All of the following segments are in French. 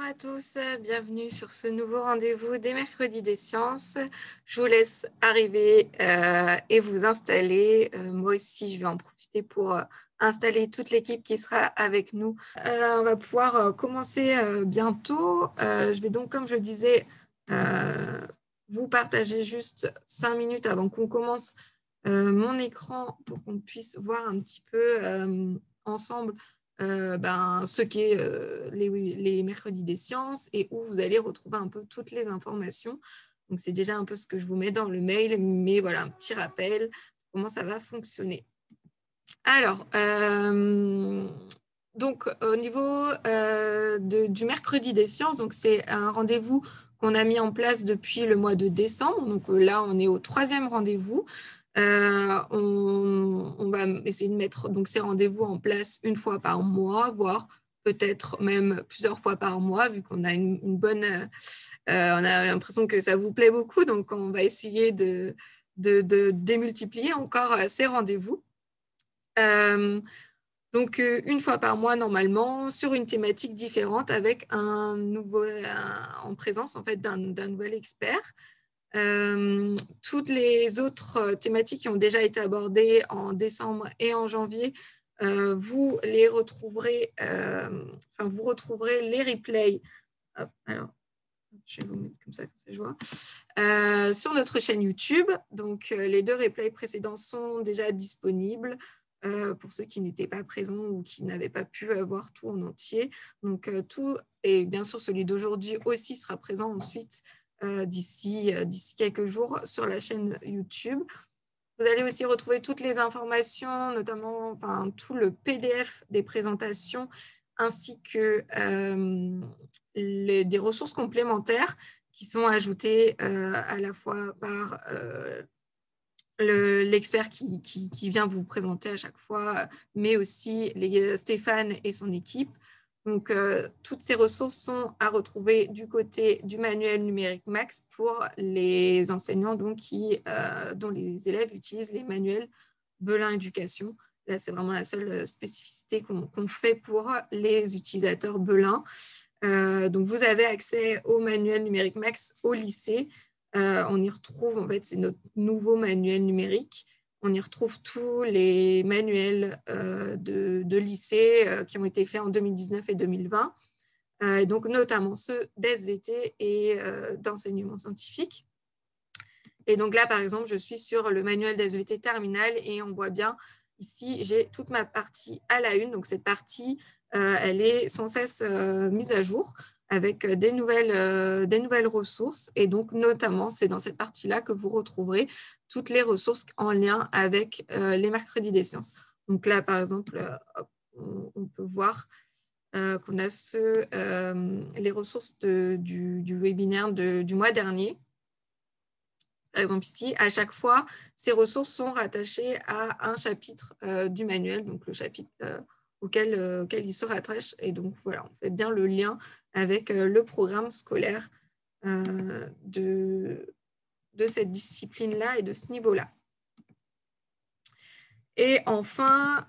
à tous, bienvenue sur ce nouveau rendez-vous des mercredis des sciences. Je vous laisse arriver et vous installer. Moi aussi, je vais en profiter pour installer toute l'équipe qui sera avec nous. On va pouvoir commencer bientôt. Je vais donc, comme je disais, vous partager juste 5 minutes avant qu'on commence mon écran pour qu'on puisse voir un petit peu ensemble ce qu'est les mercredis des sciences et où vous allez retrouver un peu toutes les informations. Donc, c'est déjà un peu ce que je vous mets dans le mail, mais voilà, un petit rappel, comment ça va fonctionner. Alors, donc, au niveau du mercredi des sciences, donc c'est un rendez-vous qu'on a mis en place depuis le mois de décembre. Donc là, on est au 3e rendez-vous. On va essayer de mettre donc, ces rendez-vous en place une fois par mois, voire peut-être même plusieurs fois par mois, vu qu'on a une bonne... on a l'impression que ça vous plaît beaucoup, donc on va essayer de démultiplier encore ces rendez-vous. Donc, une fois par mois, normalement, sur une thématique différente avec en présence en fait, d'un nouvel expert. Toutes les autres thématiques qui ont déjà été abordées en décembre et en janvier, vous les retrouverez, vous retrouverez les replays. Hop, alors, je vais vous mettre comme ça je vois. Sur notre chaîne YouTube. Donc, les 2 replays précédents sont déjà disponibles pour ceux qui n'étaient pas présents ou qui n'avaient pas pu voir tout en entier. Donc, tout, et bien sûr, celui d'aujourd'hui aussi sera présent ensuite d'ici quelques jours sur la chaîne YouTube. Vous allez aussi retrouver toutes les informations, notamment tout le PDF des présentations, ainsi que des ressources complémentaires qui sont ajoutées à la fois par l'expert qui vient vous présenter à chaque fois, mais aussi Stéphane et son équipe. Donc, toutes ces ressources sont à retrouver du côté du manuel numérique Max pour les enseignants donc, dont les élèves utilisent les manuels Belin Éducation. Là, c'est vraiment la seule spécificité qu'on fait pour les utilisateurs Belin. Donc, vous avez accès au manuel numérique Max au lycée. On y retrouve, en fait, c'est notre nouveau manuel numérique. On y retrouve tous les manuels de lycée qui ont été faits en 2019 et 2020, donc notamment ceux d'SVT et d'enseignement scientifique. Et donc là, par exemple, je suis sur le manuel d'SVT terminal et on voit bien ici, j'ai toute ma partie à la une. Donc cette partie, elle est sans cesse mise à jour avec des nouvelles ressources. Et donc, notamment, c'est dans cette partie-là que vous retrouverez toutes les ressources en lien avec les mercredis des sciences. Donc là, par exemple, on peut voir qu'on a les ressources du webinaire du mois dernier. Par exemple, ici, à chaque fois, ces ressources sont rattachées à un chapitre du manuel, donc le chapitre auquel il se rattache. Et donc, voilà, on fait bien le lien avec le programme scolaire de cette discipline-là et de ce niveau-là. Et enfin,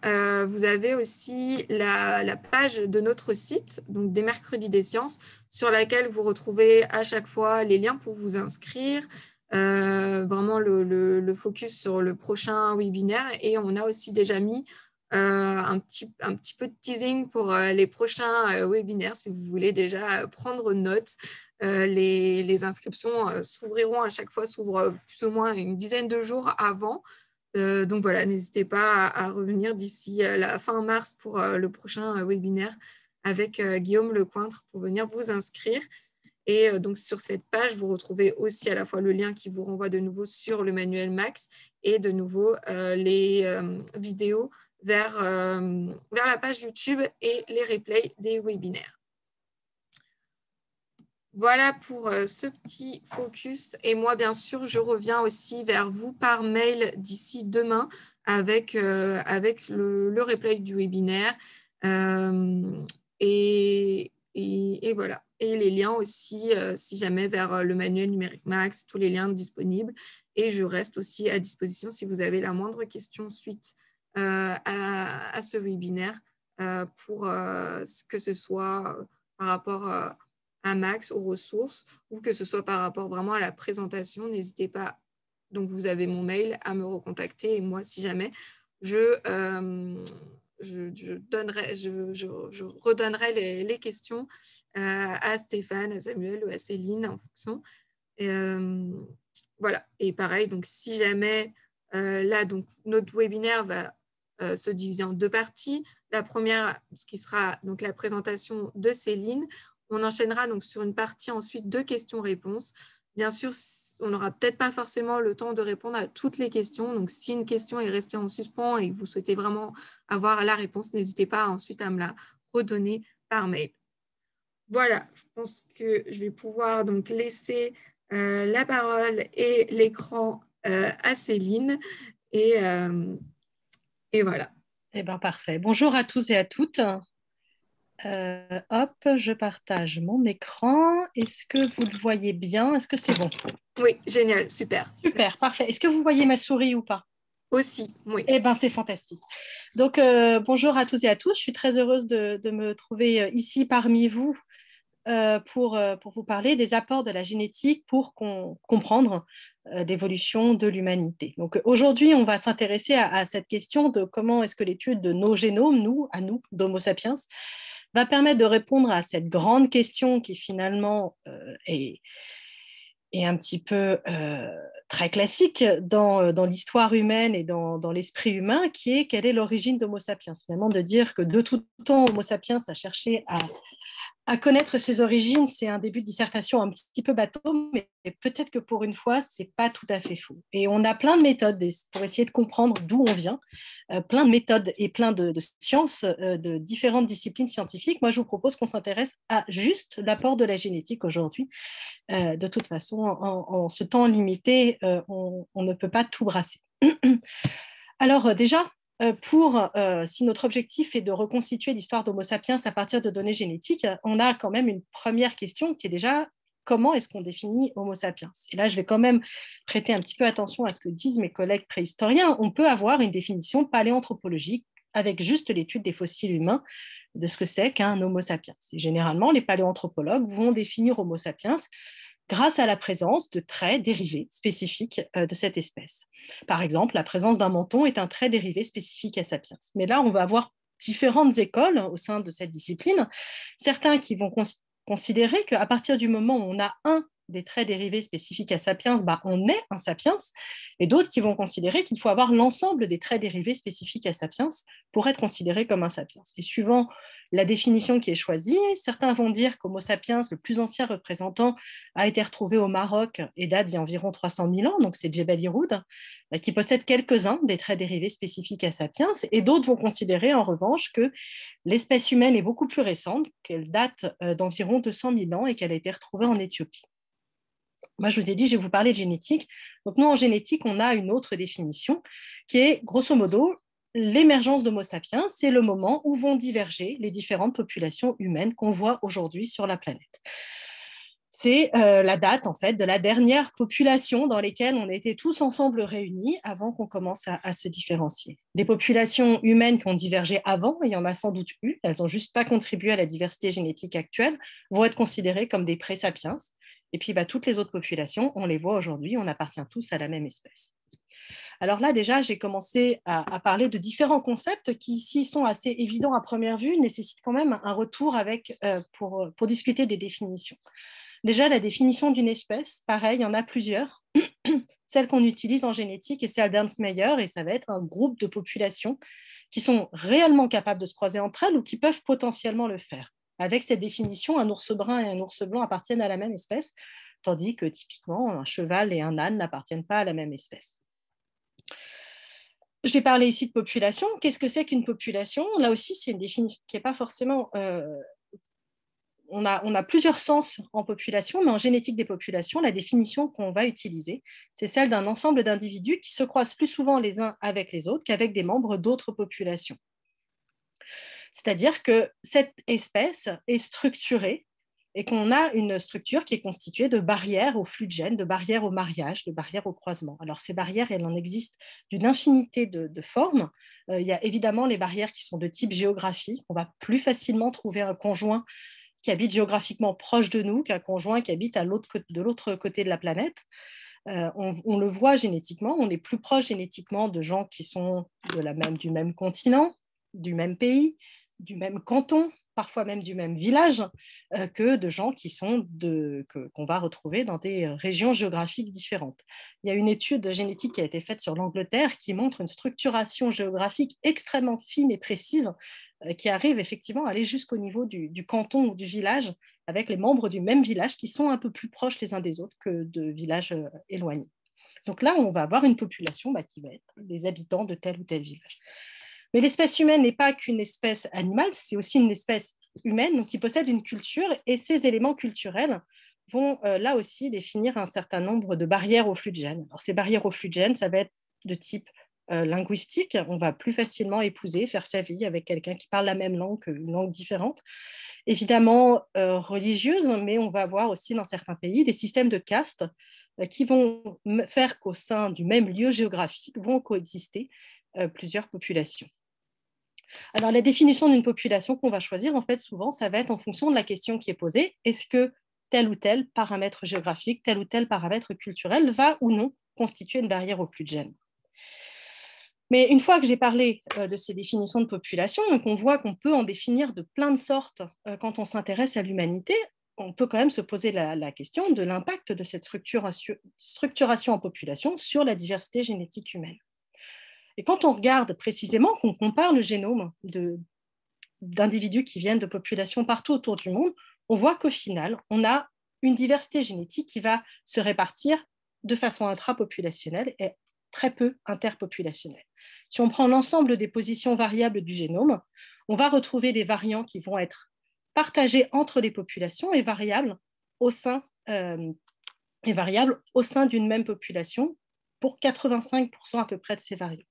vous avez aussi la page de notre site, donc des mercredis des sciences, sur laquelle vous retrouvez à chaque fois les liens pour vous inscrire, vraiment le focus sur le prochain webinaire. Et on a aussi déjà mis un petit peu de teasing pour les prochains webinaires, si vous voulez déjà prendre note. Les inscriptions s'ouvriront à chaque fois, s'ouvrent plus ou moins une dizaine de jours avant. Donc voilà, n'hésitez pas à revenir d'ici la fin mars pour le prochain webinaire avec Guillaume Lecointre pour venir vous inscrire. Et donc sur cette page, vous retrouvez aussi à la fois le lien qui vous renvoie de nouveau sur le manuel Max et de nouveau les vidéos vers la page YouTube et les replays des webinaires. Voilà pour ce petit focus. Et moi, bien sûr, je reviens aussi vers vous par mail d'ici demain avec le replay du webinaire. Et voilà. Et les liens aussi, si jamais, vers le manuel numérique Max, tous les liens disponibles. Et je reste aussi à disposition si vous avez la moindre question suite à ce webinaire pour que ce soit par rapport à max aux ressources, ou que ce soit par rapport vraiment à la présentation, n'hésitez pas. Donc, vous avez mon mail à me recontacter. Et moi, si jamais, je redonnerai les questions à Stéphane, à Samuel ou à Céline en fonction. Et, voilà. Et pareil, donc si jamais là, donc notre webinaire va se diviser en 2 parties. La première, ce qui sera donc la présentation de Céline. On enchaînera donc sur une partie ensuite de questions-réponses. Bien sûr, on n'aura peut-être pas forcément le temps de répondre à toutes les questions. Donc, si une question est restée en suspens et que vous souhaitez vraiment avoir la réponse, n'hésitez pas ensuite à me la redonner par mail. Voilà, je pense que je vais pouvoir donc laisser la parole et l'écran à Céline. Et voilà. Eh bien, parfait. Bonjour à tous et à toutes. Hop, je partage mon écran. Est-ce que vous le voyez bien? Est-ce que c'est bon? Oui, génial, super. Super, Merci. parfait. Est-ce que vous voyez ma souris ou pas? Aussi, oui. Eh bien, c'est fantastique. Donc, bonjour à tous et à tous. Je suis très heureuse de me trouver ici parmi vous pour vous parler des apports de la génétique pour comprendre l'évolution de l'humanité. Donc, aujourd'hui, on va s'intéresser à cette question de comment est-ce que l'étude de nos génomes, nous, d'Homo sapiens, va permettre de répondre à cette grande question qui finalement est un petit peu très classique dans l'histoire humaine et dans l'esprit humain, qui est quelle est l'origine d'Homo sapiens. Finalement, de dire que de tout temps, Homo sapiens a cherché à connaître ses origines, c'est un début de dissertation un petit peu bateau, mais peut-être que pour une fois, c'est pas tout à fait faux. Et on a plein de méthodes pour essayer de comprendre d'où on vient, plein de méthodes et plein de sciences de différentes disciplines scientifiques. Moi, je vous propose qu'on s'intéresse à juste l'apport de la génétique aujourd'hui. De toute façon, en ce temps limité, on ne peut pas tout brasser. Alors déjà, si notre objectif est de reconstituer l'histoire d'Homo sapiens à partir de données génétiques, on a quand même une première question qui est déjà comment est-ce qu'on définit Homo sapiens? Et là, je vais quand même prêter un petit peu attention à ce que disent mes collègues préhistoriens. On peut avoir une définition paléanthropologique avec juste l'étude des fossiles humains de ce que c'est qu'un Homo sapiens. Et généralement, les paléanthropologues vont définir Homo sapiens grâce à la présence de traits dérivés spécifiques de cette espèce. Par exemple, la présence d'un menton est un trait dérivé spécifique à Sapiens. Mais là, on va avoir différentes écoles au sein de cette discipline. Certains qui vont considérer qu'à partir du moment où on a un des traits dérivés spécifiques à Sapiens, on est un Sapiens, et d'autres qui vont considérer qu'il faut avoir l'ensemble des traits dérivés spécifiques à Sapiens pour être considéré comme un Sapiens. Et suivant la définition qui est choisie, certains vont dire qu'Homo sapiens, le plus ancien représentant, a été retrouvé au Maroc et date d'il y a environ 300 000 ans, donc c'est Djebel Iroud, qui possède quelques-uns des traits dérivés spécifiques à Sapiens, et d'autres vont considérer en revanche que l'espèce humaine est beaucoup plus récente, qu'elle date d'environ 200 000 ans et qu'elle a été retrouvée en Éthiopie. Moi, je vous ai dit, je vais vous parler de génétique. Donc, nous, en génétique, on a une autre définition qui est, grosso modo, l'émergence d'Homo sapiens, c'est le moment où vont diverger les différentes populations humaines qu'on voit aujourd'hui sur la planète. C'est la date, en fait, de la dernière population dans lesquelles on était tous ensemble réunis avant qu'on commence à se différencier. Des populations humaines qui ont divergé avant, il y en a sans doute eu, elles n'ont juste pas contribué à la diversité génétique actuelle, vont être considérées comme des pré-sapiens. Et puis, toutes les autres populations, on les voit aujourd'hui, on appartient tous à la même espèce. Alors là, déjà, j'ai commencé à parler de différents concepts qui, ici, sont assez évidents à première vue, nécessitent quand même un retour pour discuter des définitions. Déjà, la définition d'une espèce, pareil, il y en a plusieurs. Celle qu'on utilise en génétique est celle d'Ernst Mayr, et ça va être un groupe de populations qui sont réellement capables de se croiser entre elles ou qui peuvent potentiellement le faire. Avec cette définition, un ours brun et un ours blanc appartiennent à la même espèce, tandis que typiquement, un cheval et un âne n'appartiennent pas à la même espèce. J'ai parlé ici de population. Qu'est-ce que c'est qu'une population? Là aussi, c'est une définition qui n'est pas forcément... on a plusieurs sens en population, mais en génétique des populations, la définition qu'on va utiliser, c'est celle d'un ensemble d'individus qui se croisent plus souvent les uns avec les autres qu'avec des membres d'autres populations. C'est-à-dire que cette espèce est structurée et qu'on a une structure qui est constituée de barrières au flux de gènes, de barrières au mariage, de barrières au croisement. Alors ces barrières, elles en existent d'une infinité de formes. Il y a évidemment les barrières qui sont de type géographique. On va plus facilement trouver un conjoint qui habite géographiquement proche de nous qu'un conjoint qui habite de l'autre côté de la planète. On le voit génétiquement, on est plus proche génétiquement de gens qui sont du même continent, du même pays, du même canton, parfois même du même village, que de gens qu'on va retrouver dans des régions géographiques différentes. Il y a une étude génétique qui a été faite sur l'Angleterre qui montre une structuration géographique extrêmement fine et précise qui arrive effectivement à aller jusqu'au niveau du canton ou du village, avec les membres du même village qui sont un peu plus proches les uns des autres que de villages éloignés. Donc là, on va avoir une population qui va être des habitants de tel ou tel village. Mais l'espèce humaine n'est pas qu'une espèce animale, c'est aussi une espèce humaine donc, qui possède une culture, et ces éléments culturels vont là aussi définir un certain nombre de barrières au flux de gènes. Alors, ces barrières au flux de gènes, ça va être de type linguistique. On va plus facilement épouser, faire sa vie avec quelqu'un qui parle la même langue qu'une langue différente. Évidemment religieuse, mais on va avoir aussi dans certains pays des systèmes de caste qui vont faire qu'au sein du même lieu géographique vont coexister plusieurs populations. Alors, la définition d'une population qu'on va choisir, en fait, souvent, ça va être en fonction de la question qui est posée. Est-ce que tel ou tel paramètre géographique, tel ou tel paramètre culturel va ou non constituer une barrière au flux de gènes? Mais une fois que j'ai parlé de ces définitions de population, et qu'on voit qu'on peut en définir de plein de sortes quand on s'intéresse à l'humanité, on peut quand même se poser la question de l'impact de cette structuration en population sur la diversité génétique humaine. Et quand on regarde précisément, qu'on compare le génome d'individus qui viennent de populations partout autour du monde, on voit qu'au final, on a une diversité génétique qui va se répartir de façon intrapopulationnelle et très peu interpopulationnelle. Si on prend l'ensemble des positions variables du génome, on va retrouver des variants qui vont être partagés entre les populations et variables au sein d'une même population pour 85% à peu près de ces variants.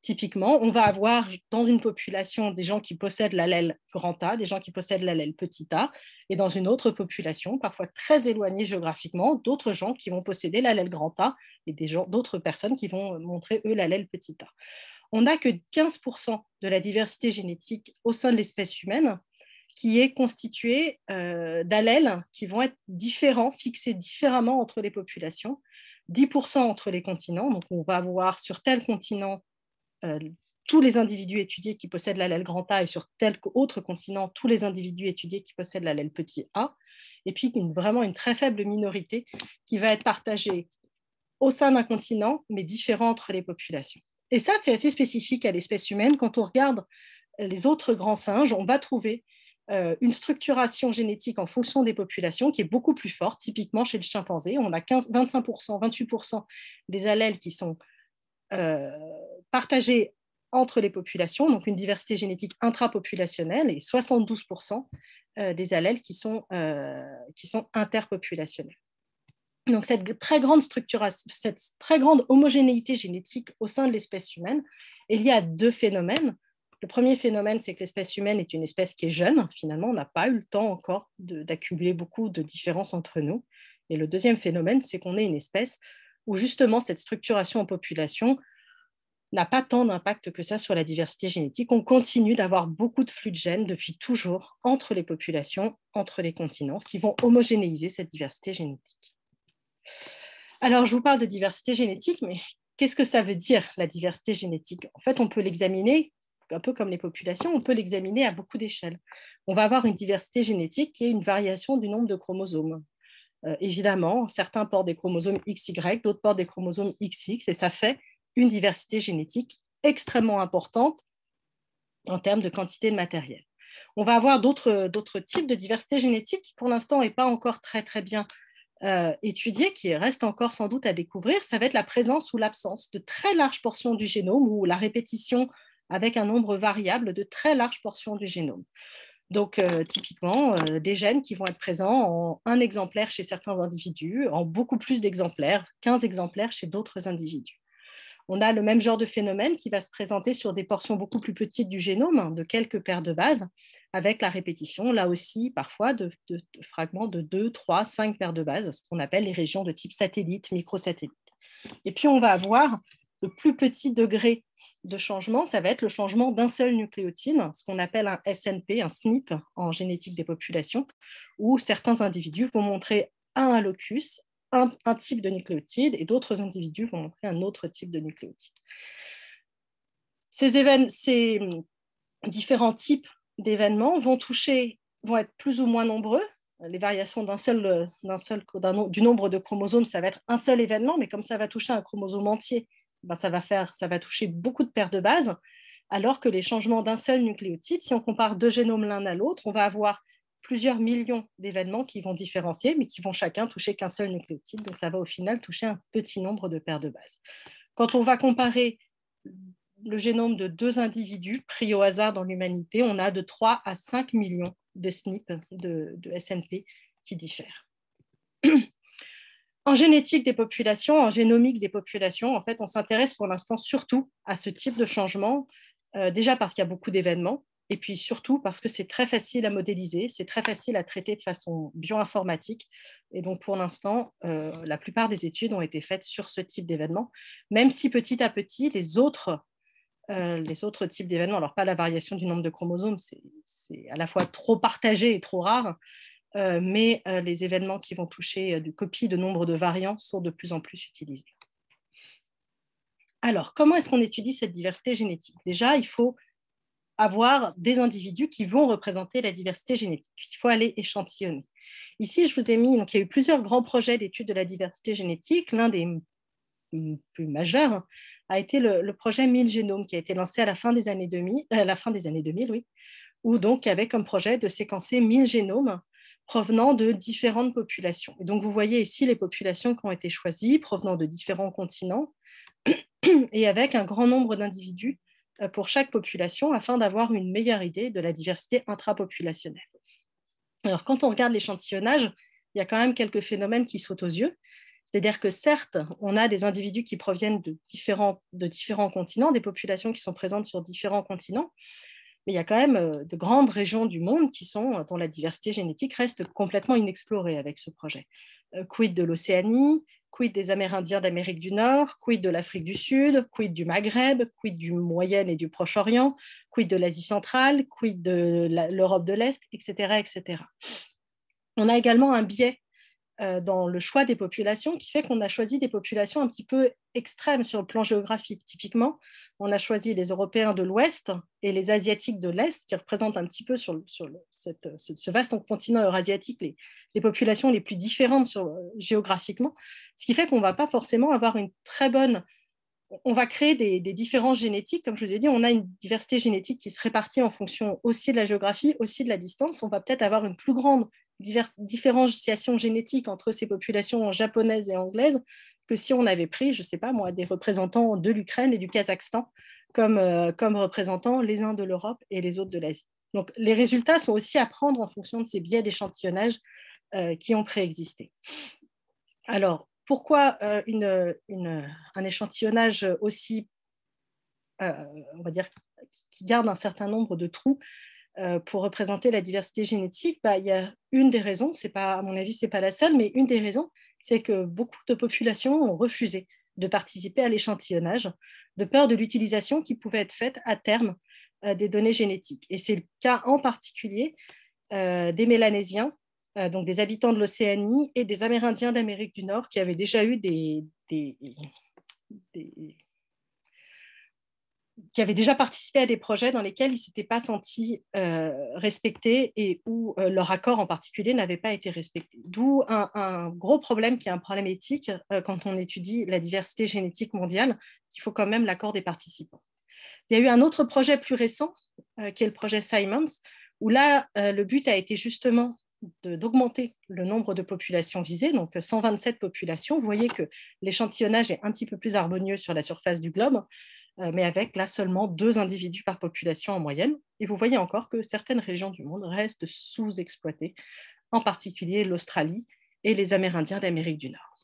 Typiquement, on va avoir dans une population des gens qui possèdent l'allèle grand A, des gens qui possèdent l'allèle petit a, et dans une autre population, parfois très éloignée géographiquement, d'autres gens qui vont posséder l'allèle grand A et d'autres personnes qui vont montrer, eux, l'allèle petit a. On n'a que 15% de la diversité génétique au sein de l'espèce humaine qui est constituée d'allèles qui vont être différents, fixés différemment entre les populations, 10% entre les continents. Donc, on va avoir sur tel continent tous les individus étudiés qui possèdent l'allèle grand A et sur tel autre continent, tous les individus étudiés qui possèdent l'allèle petit a, et puis vraiment une très faible minorité qui va être partagée au sein d'un continent, mais différent entre les populations. Et ça, c'est assez spécifique à l'espèce humaine. Quand on regarde les autres grands singes, on va trouver une structuration génétique en fonction des populations qui est beaucoup plus forte. Typiquement, chez le chimpanzé, on a 25%, 28% des allèles qui sont partagés entre les populations, donc une diversité génétique intrapopulationnelle, et 72% des allèles qui sont interpopulationnels. Donc cette très grande structuration, cette très grande homogénéité génétique au sein de l'espèce humaine, il y a deux phénomènes. Le premier phénomène, c'est que l'espèce humaine est une espèce qui est jeune. Finalement, on n'a pas eu le temps encore d'accumuler beaucoup de différences entre nous. Et le deuxième phénomène, c'est qu'on est une espèce où justement cette structuration en population n'a pas tant d'impact que ça sur la diversité génétique. On continue d'avoir beaucoup de flux de gènes depuis toujours entre les populations, entre les continents, qui vont homogénéiser cette diversité génétique. Alors, je vous parle de diversité génétique, mais qu'est-ce que ça veut dire, la diversité génétique? En fait, on peut l'examiner, un peu comme les populations, on peut l'examiner à beaucoup d'échelles. On va avoir une diversité génétique qui est une variation du nombre de chromosomes. Évidemment, certains portent des chromosomes XY, d'autres portent des chromosomes XX, et ça fait une diversité génétique extrêmement importante en termes de quantité de matériel. On va avoir d'autres types de diversité génétique qui, pour l'instant, n'est pas encore très, très bien étudiée, qui reste encore sans doute à découvrir. Ça va être la présence ou l'absence de très larges portions du génome ou la répétition avec un nombre variable de très larges portions du génome. Donc, typiquement, des gènes qui vont être présents en un exemplaire chez certains individus, en beaucoup plus d'exemplaires, 15 exemplaires chez d'autres individus. On a le même genre de phénomène qui va se présenter sur des portions beaucoup plus petites du génome, de quelques paires de bases, avec la répétition, là aussi, parfois, de fragments de 2, 3, 5 paires de bases, ce qu'on appelle les régions de type satellite, microsatellite. Et puis, on va avoir de plus petits degrés de changement, ça va être le changement d'un seul nucléotide, ce qu'on appelle un SNP, un SNP en génétique des populations, où certains individus vont montrer un locus, un type de nucléotide, et d'autres individus vont montrer un autre type de nucléotide. Ces différents types d'événements vont être plus ou moins nombreux. Les variations du nombre de chromosomes, ça va être un seul événement, mais comme ça va toucher un chromosome entier, ben ça va toucher beaucoup de paires de bases, alors que les changements d'un seul nucléotide, si on compare deux génomes l'un à l'autre, on va avoir plusieurs millions d'événements qui vont différencier, mais qui vont chacun toucher qu'un seul nucléotide. Donc ça va au final toucher un petit nombre de paires de bases. Quand on va comparer le génome de deux individus pris au hasard dans l'humanité, on a de 3 à 5 millions de SNP, de SNP qui diffèrent. En génétique des populations, en génomique des populations, en fait, on s'intéresse pour l'instant surtout à ce type de changement, déjà parce qu'il y a beaucoup d'événements, et puis surtout parce que c'est très facile à modéliser, c'est très facile à traiter de façon bioinformatique. Et donc, pour l'instant, la plupart des études ont été faites sur ce type d'événements, même si petit à petit, les autres types d'événements, alors pas la variation du nombre de chromosomes, c'est à la fois trop partagé et trop rare, mais les événements qui vont toucher de copies de nombre de variants sont de plus en plus utilisés. Alors, comment est-ce qu'on étudie cette diversité génétique? Déjà, il faut avoir des individus qui vont représenter la diversité génétique. Il faut aller échantillonner. Ici, je vous ai mis, donc il y a eu plusieurs grands projets d'études de la diversité génétique. L'un des plus majeur a été le projet 1000 génomes qui a été lancé à la fin des années 2000, oui, où donc avait comme projet de séquencer 1000 génomes provenant de différentes populations. Et donc vous voyez ici les populations qui ont été choisies provenant de différents continents et avec un grand nombre d'individus pour chaque population afin d'avoir une meilleure idée de la diversité intrapopulationnelle. Alors quand on regarde l'échantillonnage, il y a quand même quelques phénomènes qui sautent aux yeux. C'est-à-dire que certes, on a des individus qui proviennent de différents continents, des populations qui sont présentes sur différents continents, mais il y a quand même de grandes régions du monde dont la diversité génétique reste complètement inexplorée avec ce projet. Quid de l'Océanie, quid des Amérindiens d'Amérique du Nord, quid de l'Afrique du Sud, quid du Maghreb, quid du Moyen et du Proche-Orient, quid de l'Asie centrale, quid de l'Europe de l'Est, etc., etc. On a également un biais dans le choix des populations qui fait qu'on a choisi des populations un petit peu extrêmes sur le plan géographique. Typiquement, on a choisi les Européens de l'Ouest et les Asiatiques de l'Est, qui représentent un petit peu sur ce vaste continent eurasiatique les populations les plus différentes géographiquement, ce qui fait qu'on ne va pas forcément avoir une très bonne... On va créer des différences génétiques. Comme je vous ai dit, on a une diversité génétique qui se répartit en fonction aussi de la géographie, aussi de la distance. On va peut-être avoir une plus grande différenciation génétique entre ces populations japonaises et anglaises que si on avait pris, je ne sais pas moi, des représentants de l'Ukraine et du Kazakhstan comme représentants les uns de l'Europe et les autres de l'Asie. Donc les résultats sont aussi à prendre en fonction de ces biais d'échantillonnage qui ont préexisté. Alors, pourquoi un échantillonnage aussi, on va dire, qui garde un certain nombre de trous pour représenter la diversité génétique? Il y a une des raisons, à mon avis, ce n'est pas la seule, mais une des raisons, c'est que beaucoup de populations ont refusé de participer à l'échantillonnage, de peur de l'utilisation qui pouvait être faite à terme des données génétiques. Et c'est le cas en particulier des Mélanésiens, donc des habitants de l'Océanie et des Amérindiens d'Amérique du Nord qui avaient déjà eu qui avaient déjà participé à des projets dans lesquels ils ne s'étaient pas sentis respectés et où leur accord en particulier n'avait pas été respecté. D'où un gros problème qui est un problème éthique quand on étudie la diversité génétique mondiale, qu'il faut quand même l'accord des participants. Il y a eu un autre projet plus récent, qui est le projet Simons, où là, le but a été justement d'augmenter le nombre de populations visées, donc 127 populations. Vous voyez que l'échantillonnage est un petit peu plus harmonieux sur la surface du globe, mais avec là seulement 2 individus par population en moyenne. Et vous voyez encore que certaines régions du monde restent sous-exploitées, en particulier l'Australie et les Amérindiens d'Amérique du Nord.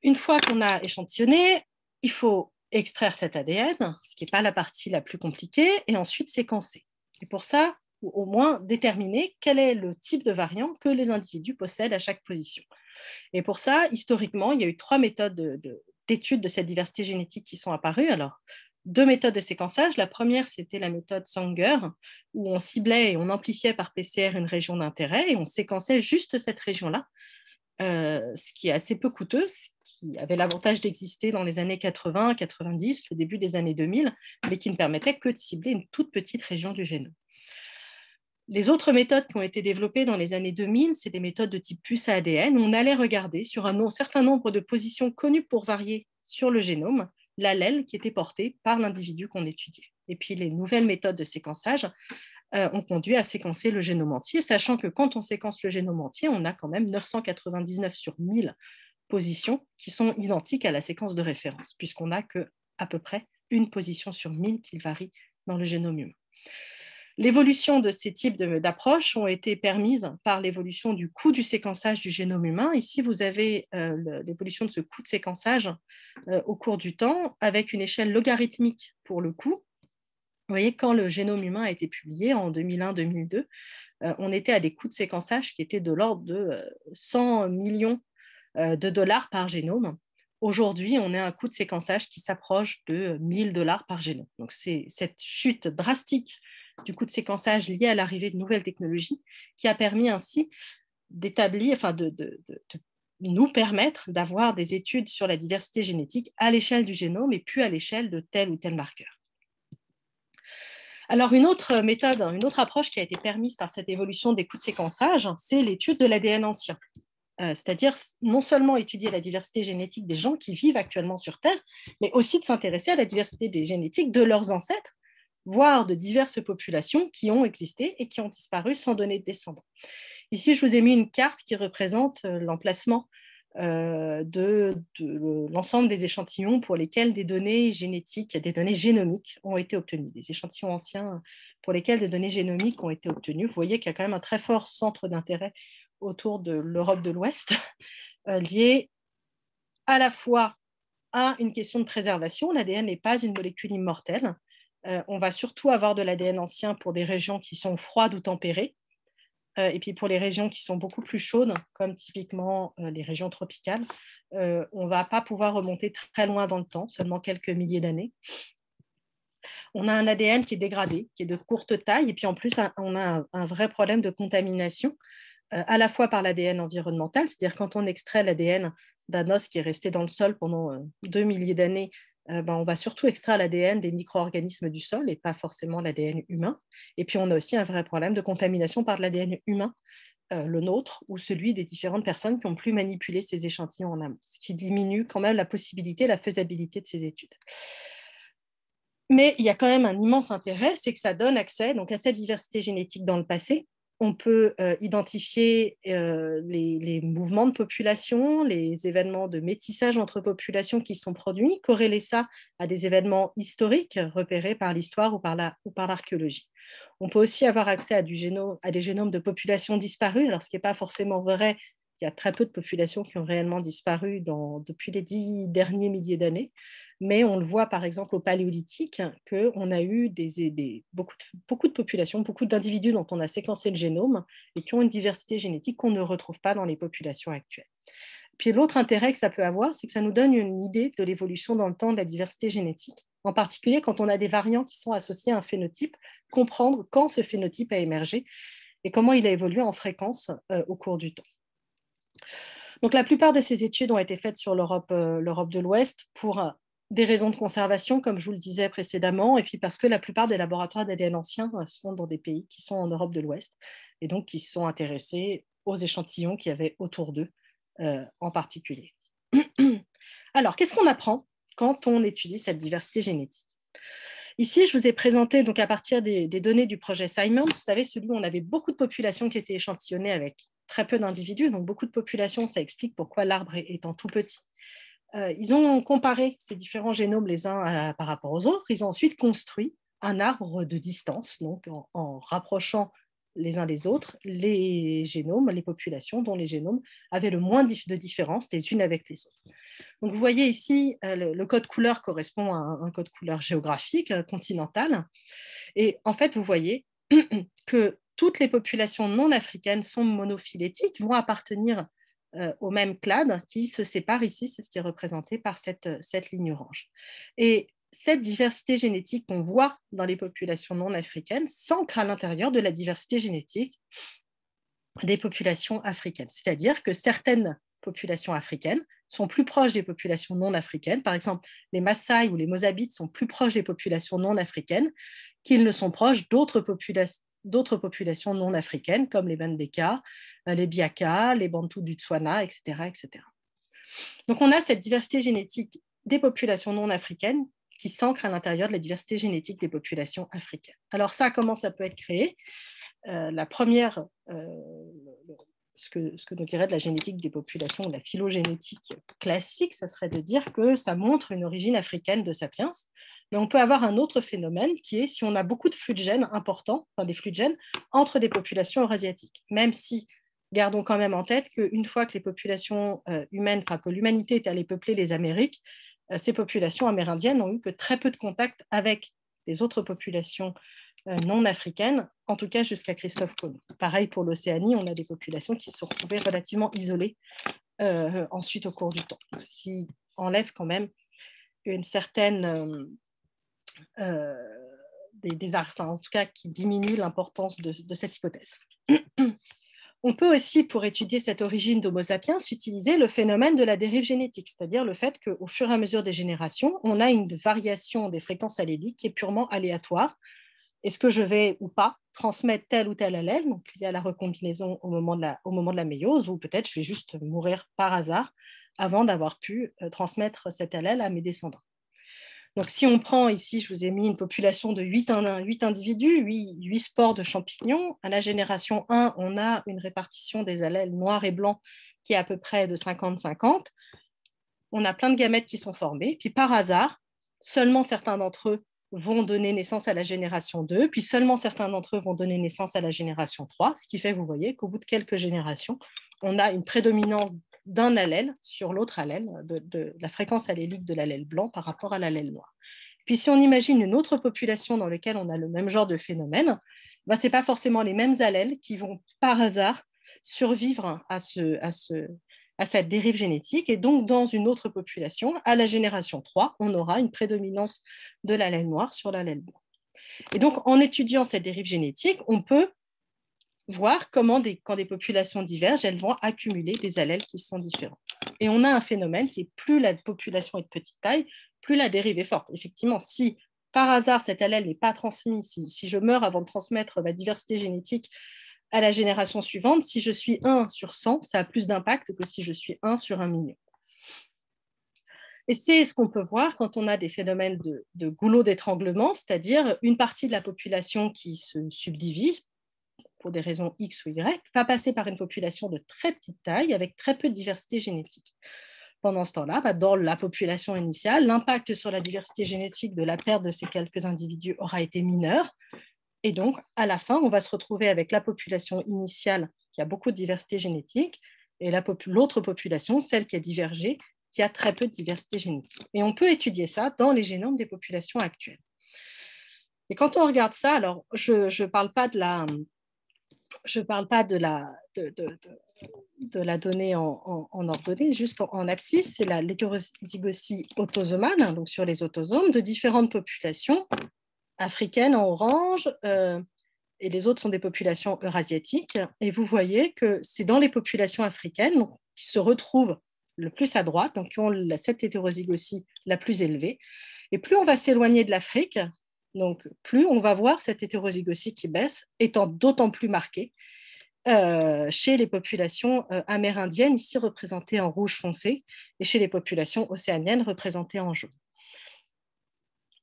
Une fois qu'on a échantillonné, il faut extraire cet ADN, ce qui n'est pas la partie la plus compliquée, et ensuite séquencer. Et pour ça, au moins déterminer quel est le type de variant que les individus possèdent à chaque position. Et pour ça, historiquement, il y a eu 3 méthodes d'études de cette diversité génétique qui sont apparues. Alors, deux méthodes de séquençage. La première, c'était la méthode Sanger, où on ciblait et on amplifiait par PCR une région d'intérêt et on séquençait juste cette région-là, ce qui est assez peu coûteux, ce qui avait l'avantage d'exister dans les années 80, 90, le début des années 2000, mais qui ne permettait que de cibler une toute petite région du génome. Les autres méthodes qui ont été développées dans les années 2000, c'est des méthodes de type puce à ADN, où on allait regarder sur un certain nombre de positions connues pour varier sur le génome, l'allèle qui était porté par l'individu qu'on étudiait. Et puis les nouvelles méthodes de séquençage ont conduit à séquencer le génome entier, sachant que quand on séquence le génome entier, on a quand même 999 sur 1000 positions qui sont identiques à la séquence de référence, puisqu'on n'a qu'à peu près une position sur 1000 qui varie dans le génome humain. L'évolution de ces types d'approches ont été permises par l'évolution du coût du séquençage du génome humain. Ici, vous avez l'évolution de ce coût de séquençage au cours du temps, avec une échelle logarithmique pour le coût. Vous voyez, quand le génome humain a été publié en 2001-2002, on était à des coûts de séquençage qui étaient de l'ordre de 100 millions de dollars par génome. Aujourd'hui, on est à un coût de séquençage qui s'approche de 1000 dollars par génome. Donc, c'est cette chute drastique du coût de séquençage lié à l'arrivée de nouvelles technologies qui a permis ainsi d'établir, enfin de nous permettre d'avoir des études sur la diversité génétique à l'échelle du génome et puis à l'échelle de tel ou tel marqueur. Alors, une autre méthode, une autre approche qui a été permise par cette évolution des coûts de séquençage, c'est l'étude de l'ADN ancien. C'est-à-dire non seulement étudier la diversité génétique des gens qui vivent actuellement sur Terre, mais aussi de s'intéresser à la diversité des génétiques de leurs ancêtres, voire de diverses populations qui ont existé et qui ont disparu sans donner de descendants. Ici, je vous ai mis une carte qui représente l'emplacement de l'ensemble des échantillons pour lesquels des données génétiques, des données génomiques ont été obtenues, des échantillons anciens pour lesquels des données génomiques ont été obtenues. Vous voyez qu'il y a quand même un très fort centre d'intérêt autour de l'Europe de l'Ouest, lié à la fois à une question de préservation. L'ADN n'est pas une molécule immortelle. On va surtout avoir de l'ADN ancien pour des régions qui sont froides ou tempérées, et puis pour les régions qui sont beaucoup plus chaudes, comme typiquement les régions tropicales, on ne va pas pouvoir remonter très loin dans le temps, seulement quelques milliers d'années. On a un ADN qui est dégradé, qui est de courte taille, et puis en plus, on a un vrai problème de contamination, à la fois par l'ADN environnemental, c'est-à-dire quand on extrait l'ADN d'un os qui est resté dans le sol pendant 2 milliers d'années, on va surtout extraire l'ADN des micro-organismes du sol et pas forcément l'ADN humain. Et puis, on a aussi un vrai problème de contamination par l'ADN humain, le nôtre ou celui des différentes personnes qui ont pu manipuler ces échantillons en amont, ce qui diminue quand même la possibilité, la faisabilité de ces études. Mais il y a quand même un immense intérêt, c'est que ça donne accès donc, à cette diversité génétique dans le passé. On peut identifier les mouvements de population, les événements de métissage entre populations qui sont produits, corréler ça à des événements historiques repérés par l'histoire ou par l'archéologie. On peut aussi avoir accès à des génomes de populations disparues, alors ce qui n'est pas forcément vrai. Il y a très peu de populations qui ont réellement disparu depuis les 10 derniers milliers d'années. Mais on le voit par exemple au Paléolithique qu'on a eu beaucoup de populations, beaucoup d'individus dont on a séquencé le génome et qui ont une diversité génétique qu'on ne retrouve pas dans les populations actuelles. Puis l'autre intérêt que ça peut avoir, c'est que ça nous donne une idée de l'évolution dans le temps de la diversité génétique. En particulier quand on a des variants qui sont associés à un phénotype, comprendre quand ce phénotype a émergé et comment il a évolué en fréquence au cours du temps. Donc la plupart de ces études ont été faites sur l'Europe de l'Ouest pour des raisons de conservation, comme je vous le disais précédemment, et puis parce que la plupart des laboratoires d'ADN anciens sont dans des pays qui sont en Europe de l'Ouest, et donc qui se sont intéressés aux échantillons qu'il y avait autour d'eux en particulier. Alors, qu'est-ce qu'on apprend quand on étudie cette diversité génétique? Ici, je vous ai présenté, donc, à partir des données du projet Simon, vous savez, celui où on avait beaucoup de populations qui étaient échantillonnées avec très peu d'individus, donc beaucoup de populations, ça explique pourquoi l'arbre étant tout petit. Ils ont comparé ces différents génomes les uns par rapport aux autres. Ils ont ensuite construit un arbre de distance, donc en rapprochant les uns des autres les génomes, les populations dont les génomes avaient le moins de différences les unes avec les autres. Donc vous voyez ici, le code couleur correspond à un code couleur géographique, continental. Et en fait, vous voyez que toutes les populations non africaines sont monophylétiques, vont appartenir au même clade qui se sépare ici, c'est ce qui est représenté par cette ligne orange. Et cette diversité génétique qu'on voit dans les populations non africaines s'ancre à l'intérieur de la diversité génétique des populations africaines. C'est-à-dire que certaines populations africaines sont plus proches des populations non africaines. Par exemple, les Maasai ou les Mozabites sont plus proches des populations non africaines qu'ils ne sont proches d'autres populations non africaines, comme les Mandeka, les Biaka, les Bantous du Tswana, etc., etc. Donc, on a cette diversité génétique des populations non africaines qui s'ancre à l'intérieur de la diversité génétique des populations africaines. Alors ça, comment ça peut être créé? La première, ce que nous dirait de la génétique des populations, de la phylogénétique classique, ça serait de dire que ça montre une origine africaine de Sapiens. Mais on peut avoir un autre phénomène qui est si on a beaucoup de flux de gènes importants, enfin des flux de gènes, entre des populations eurasiatiques. Même si, gardons quand même en tête qu'une fois que les populations humaines, enfin que l'humanité est allée peupler les Amériques, ces populations amérindiennes n'ont eu que très peu de contact avec les autres populations non africaines, en tout cas jusqu'à Christophe Colomb. Pareil pour l'Océanie, on a des populations qui se sont retrouvées relativement isolées ensuite au cours du temps, ce qui enlève quand même une certaine en tout cas qui diminue l'importance de cette hypothèse. On peut aussi, pour étudier cette origine d'Homo sapiens, utiliser le phénomène de la dérive génétique, c'est-à-dire le fait qu'au fur et à mesure des générations, on a une variation des fréquences alléliques qui est purement aléatoire. Est-ce que je vais ou pas transmettre tel ou tel allèle? Donc, il y a la recombinaison au moment de la méiose, ou peut-être je vais juste mourir par hasard avant d'avoir pu transmettre cet allèle à mes descendants. Donc, si on prend ici, je vous ai mis une population de 8 individus, 8 spores de champignons. À la génération 1, on a une répartition des allèles noirs et blancs qui est à peu près de 50-50. On a plein de gamètes qui sont formés. Puis, par hasard, seulement certains d'entre eux vont donner naissance à la génération 2, puis seulement certains d'entre eux vont donner naissance à la génération 3, ce qui fait, vous voyez, qu'au bout de quelques générations, on a une prédominance d'un allèle sur l'autre allèle, de la fréquence allélique de l'allèle blanc par rapport à l'allèle noir. Puis si on imagine une autre population dans laquelle on a le même genre de phénomène, ben, ce n'est pas forcément les mêmes allèles qui vont par hasard survivre à cette dérive génétique. Et donc, dans une autre population, à la génération 3, on aura une prédominance de l'allèle noir sur l'allèle blanc. Et donc, en étudiant cette dérive génétique, on peut voir comment, quand des populations divergent, elles vont accumuler des allèles qui sont différents. Et on a un phénomène qui est plus la population est de petite taille, plus la dérive est forte. Effectivement, si par hasard cet allèle n'est pas transmis, si je meurs avant de transmettre ma diversité génétique à la génération suivante, si je suis 1 sur 100, ça a plus d'impact que si je suis 1 sur 1 million. Et c'est ce qu'on peut voir quand on a des phénomènes de goulot d'étranglement, c'est-à-dire une partie de la population qui se subdivise pour des raisons X ou Y, va passer par une population de très petite taille avec très peu de diversité génétique. Pendant ce temps-là, dans la population initiale, l'impact sur la diversité génétique de la perte de ces quelques individus aura été mineur. Et donc, à la fin, on va se retrouver avec la population initiale qui a beaucoup de diversité génétique et l'autre population, celle qui a divergé, qui a très peu de diversité génétique. Et on peut étudier ça dans les génomes des populations actuelles. Et quand on regarde ça, alors je ne parle pas de la donnée en ordonnée, juste en abscisse, c'est l'hétérozygosie autosomale, donc sur les autosomes de différentes populations africaines en orange, et les autres sont des populations eurasiatiques. Et vous voyez que c'est dans les populations africaines qui se retrouvent le plus à droite, donc qui ont cette hétérozygosie la plus élevée. Et plus on va s'éloigner de l'Afrique, donc plus on va voir cette hétérozygosie qui baisse, étant d'autant plus marquée chez les populations amérindiennes, ici représentées en rouge foncé, et chez les populations océaniennes représentées en jaune.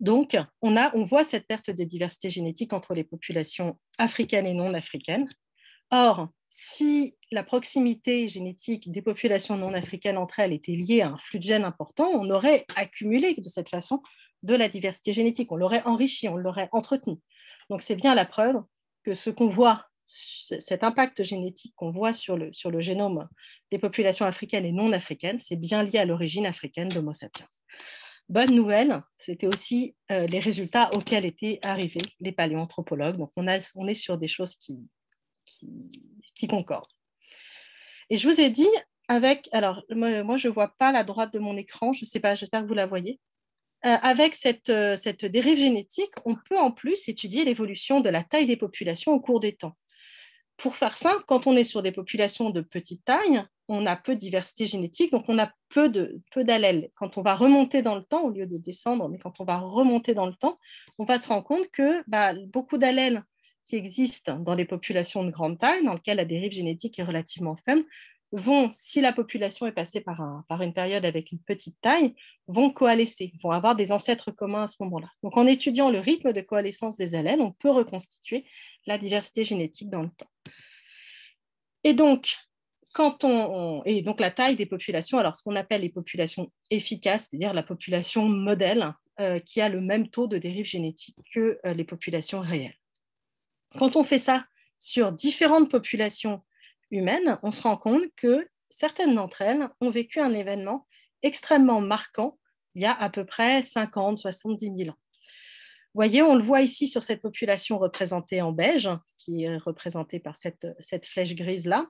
Donc, on voit cette perte de diversité génétique entre les populations africaines et non africaines. Or, si la proximité génétique des populations non africaines entre elles était liée à un flux de gènes important, on aurait accumulé de cette façon de la diversité génétique, on l'aurait enrichi, on l'aurait entretenu. Donc, c'est bien la preuve que ce qu'on voit, cet impact génétique qu'on voit sur le génome des populations africaines et non africaines, c'est bien lié à l'origine africaine d'Homo sapiens. Bonne nouvelle, c'était aussi les résultats auxquels étaient arrivés les paléoanthropologues. Donc, on est sur des choses qui concordent. Et je vous ai dit, alors moi je ne vois pas la droite de mon écran, je ne sais pas, j'espère que vous la voyez. Avec cette dérive génétique, on peut en plus étudier l'évolution de la taille des populations au cours des temps. Pour faire simple, quand on est sur des populations de petite taille, on a peu de diversité génétique, donc on a peu d'allèles. Quand on va remonter dans le temps, au lieu de descendre, mais quand on va remonter dans le temps, on va se rendre compte que beaucoup d'allèles qui existent dans les populations de grande taille, dans lesquelles la dérive génétique est relativement faible, vont, si la population est passée par une période avec une petite taille, vont coalescer, vont avoir des ancêtres communs à ce moment-là. Donc en étudiant le rythme de coalescence des allèles, on peut reconstituer la diversité génétique dans le temps. Et donc, et donc la taille des populations, alors ce qu'on appelle les populations efficaces, c'est-à-dire la population modèle qui a le même taux de dérive génétique que les populations réelles. Quand on fait ça sur différentes populations humaines, on se rend compte que certaines d'entre elles ont vécu un événement extrêmement marquant il y a à peu près 50, 70 000 ans. Vous voyez, on le voit ici sur cette population représentée en beige, qui est représentée par cette flèche grise-là,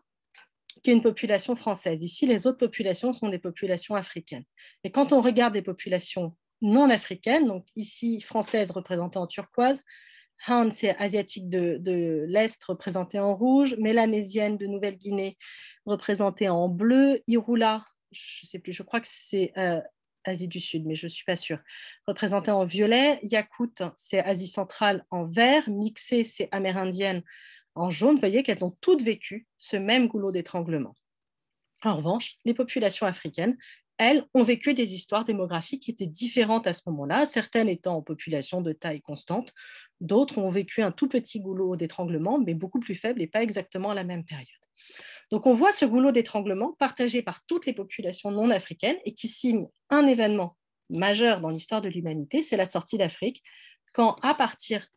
qui est une population française. Ici, les autres populations sont des populations africaines. Et quand on regarde des populations non africaines, donc ici, françaises représentées en turquoise, Han, c'est asiatique de l'Est représentée en rouge, mélanésienne de Nouvelle-Guinée représentée en bleu, Irula, je ne sais plus, je crois que c'est Asie du Sud, mais je ne suis pas sûre, représentée en violet, Yakout, c'est Asie centrale en vert, Mixée, c'est amérindienne en jaune. Vous voyez qu'elles ont toutes vécu ce même goulot d'étranglement. En revanche, les populations africaines, elles, ont vécu des histoires démographiques qui étaient différentes à ce moment-là, certaines étant en population de taille constante, d'autres ont vécu un tout petit goulot d'étranglement, mais beaucoup plus faible et pas exactement à la même période. Donc on voit ce goulot d'étranglement partagé par toutes les populations non africaines et qui signe un événement majeur dans l'histoire de l'humanité, c'est la sortie d'Afrique, quand à partir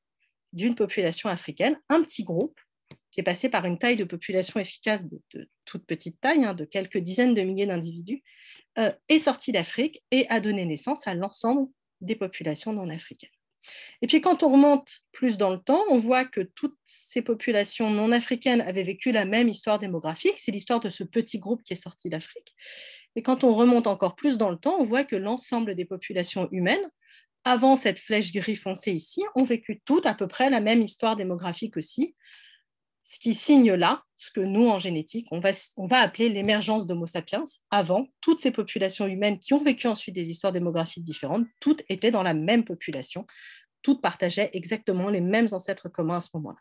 d'une population africaine, un petit groupe qui est passé par une taille de population efficace de toute petite taille, de quelques dizaines de milliers d'individus, est sorti d'Afrique et a donné naissance à l'ensemble des populations non africaines. Et puis quand on remonte plus dans le temps, on voit que toutes ces populations non africaines avaient vécu la même histoire démographique, c'est l'histoire de ce petit groupe qui est sorti d'Afrique. Et quand on remonte encore plus dans le temps, on voit que l'ensemble des populations humaines, avant cette flèche gris foncé ici, ont vécu toutes à peu près la même histoire démographique aussi, ce qui signe là ce que nous, en génétique, on va appeler l'émergence d'Homo sapiens. Avant, toutes ces populations humaines qui ont vécu ensuite des histoires démographiques différentes, toutes étaient dans la même population, toutes partageaient exactement les mêmes ancêtres communs à ce moment-là.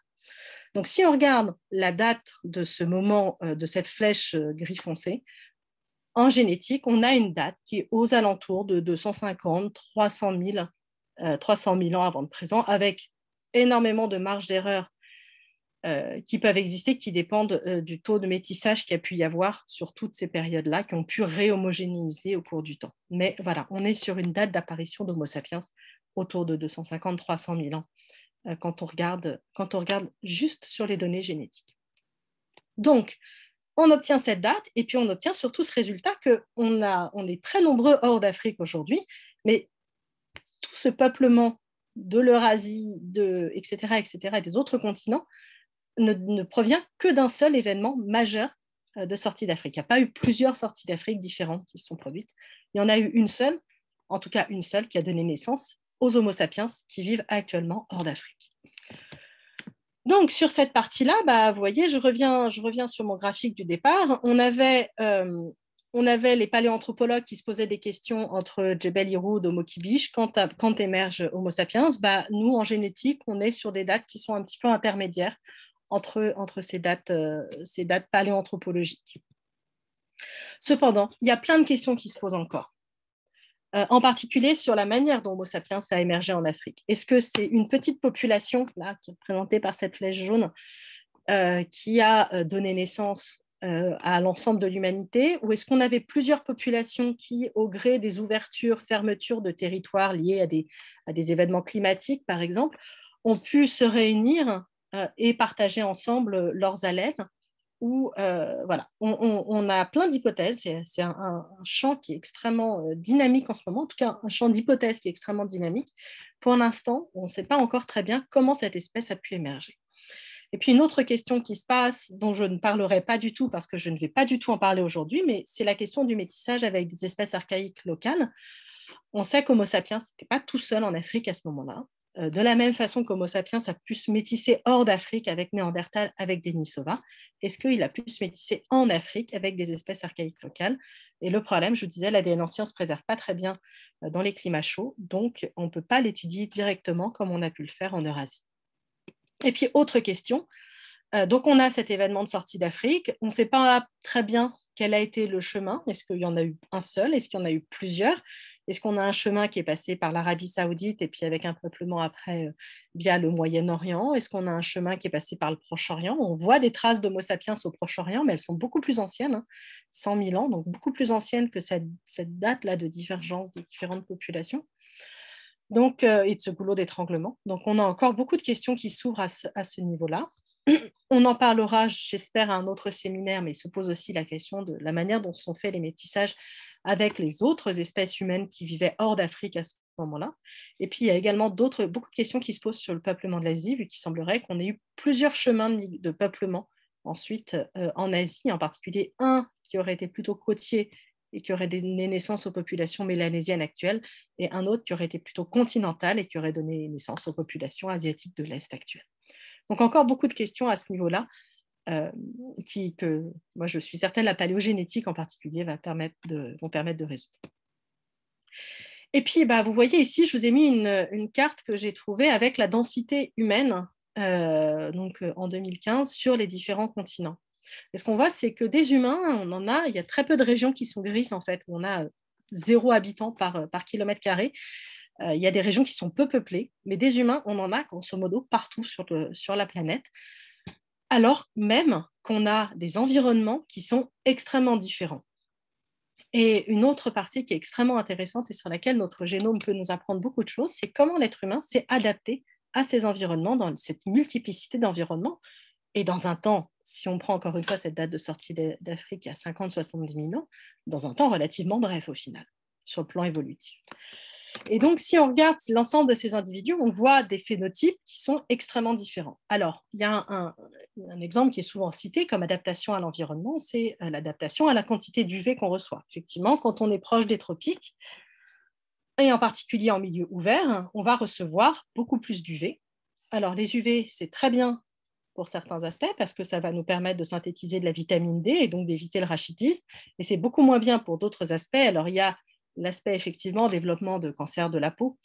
Donc, si on regarde la date de ce moment, de cette flèche gris foncé, en génétique, on a une date qui est aux alentours de 250, 300 000 ans avant le présent, avec énormément de marge d'erreur qui peuvent exister, qui dépendent du taux de métissage qu'il y a pu y avoir sur toutes ces périodes-là, qui ont pu réhomogénéiser au cours du temps. Mais voilà, on est sur une date d'apparition d'Homo sapiens autour de 250-300 000 ans quand on regarde juste sur les données génétiques. Donc, on obtient cette date et puis on obtient surtout ce résultat qu'on est très nombreux hors d'Afrique aujourd'hui, mais tout ce peuplement de l'Eurasie, etc., et des autres continents, ne provient que d'un seul événement majeur de sortie d'Afrique. Il n'y a pas eu plusieurs sorties d'Afrique différentes qui se sont produites. Il y en a eu une seule, en tout cas une seule, qui a donné naissance aux Homo sapiens qui vivent actuellement hors d'Afrique. Donc, sur cette partie-là, vous voyez, je reviens sur mon graphique du départ. On avait les paléoanthropologues qui se posaient des questions entre Djebel Irhoud, Homo Kibish, quand émerge Homo sapiens. Nous, en génétique, on est sur des dates qui sont un petit peu intermédiaires entre ces dates paléoanthropologiques. Cependant, il y a plein de questions qui se posent encore, en particulier sur la manière dont Homo sapiens a émergé en Afrique. Est-ce que c'est une petite population, là, qui est représentée par cette flèche jaune, qui a donné naissance à l'ensemble de l'humanité, ou est-ce qu'on avait plusieurs populations qui, au gré des ouvertures, fermetures de territoires liées à des événements climatiques, par exemple, ont pu se réunir et partager ensemble leurs allèles, voilà, on a plein d'hypothèses. C'est un champ qui est extrêmement dynamique en ce moment, en tout cas un champ d'hypothèses qui est extrêmement dynamique. Pour l'instant, on ne sait pas encore très bien comment cette espèce a pu émerger. Et puis une autre question qui se passe, dont je ne parlerai pas du tout parce que je ne vais pas du tout en parler aujourd'hui, mais c'est la question du métissage avec des espèces archaïques locales. On sait qu'Homo sapiens n'était pas tout seul en Afrique à ce moment-là. De la même façon qu'Homo sapiens a pu se métisser hors d'Afrique avec Néandertal, avec Denisova, est-ce qu'il a pu se métisser en Afrique avec des espèces archaïques locales? Et le problème, je vous disais, l'ADN ancien ne se préserve pas très bien dans les climats chauds, donc on ne peut pas l'étudier directement comme on a pu le faire en Eurasie. Et puis, autre question, donc on a cet événement de sortie d'Afrique, on ne sait pas très bien quel a été le chemin, est-ce qu'il y en a eu un seul, est-ce qu'il y en a eu plusieurs? Est-ce qu'on a un chemin qui est passé par l'Arabie Saoudite et puis avec un peuplement après via le Moyen-Orient? Est-ce qu'on a un chemin qui est passé par le Proche-Orient? On voit des traces d'Homo sapiens au Proche-Orient, mais elles sont beaucoup plus anciennes, 100 000 ans, donc beaucoup plus anciennes que cette date-là de divergence des différentes populations. Donc, et de ce goulot d'étranglement. Donc, on a encore beaucoup de questions qui s'ouvrent à ce niveau-là. On en parlera, j'espère, à un autre séminaire, mais il se pose aussi la question de la manière dont sont faits les métissages avec les autres espèces humaines qui vivaient hors d'Afrique à ce moment-là. Et puis, il y a également beaucoup de questions qui se posent sur le peuplement de l'Asie, vu qu'il semblerait qu'on ait eu plusieurs chemins de peuplement ensuite en Asie, en particulier un qui aurait été plutôt côtier et qui aurait donné naissance aux populations mélanésiennes actuelles, et un autre qui aurait été plutôt continental et qui aurait donné naissance aux populations asiatiques de l'Est actuelles. Donc encore beaucoup de questions à ce niveau-là, que moi je suis certaine la paléogénétique en particulier vont permettre de résoudre. Et puis vous voyez ici, je vous ai mis une carte que j'ai trouvée avec la densité humaine en 2015 sur les différents continents. Et ce qu'on voit, c'est que des humains, il y a très peu de régions qui sont grises en fait, où on a 0 habitants par kilomètre carré. Il y a des régions qui sont peu peuplées, mais des humains, on en a grosso modo partout sur la planète, alors même qu'on a des environnements qui sont extrêmement différents. Et une autre partie qui est extrêmement intéressante et sur laquelle notre génome peut nous apprendre beaucoup de choses, c'est comment l'être humain s'est adapté à ces environnements, dans cette multiplicité d'environnements, et dans un temps, si on prend encore une fois cette date de sortie d'Afrique il y a 50-70 000 ans, dans un temps relativement bref au final, sur le plan évolutif. Et donc, si on regarde l'ensemble de ces individus, on voit des phénotypes qui sont extrêmement différents. Alors, il y a un exemple qui est souvent cité comme adaptation à l'environnement, c'est l'adaptation à la quantité d'UV qu'on reçoit. Effectivement, quand on est proche des tropiques, et en particulier en milieu ouvert, on va recevoir beaucoup plus d'UV. Alors, les UV, c'est très bien pour certains aspects, parce que ça va nous permettre de synthétiser de la vitamine D et donc d'éviter le rachitisme. Et c'est beaucoup moins bien pour d'autres aspects. Alors, il y a l'aspect, effectivement, développement de cancer de la peau,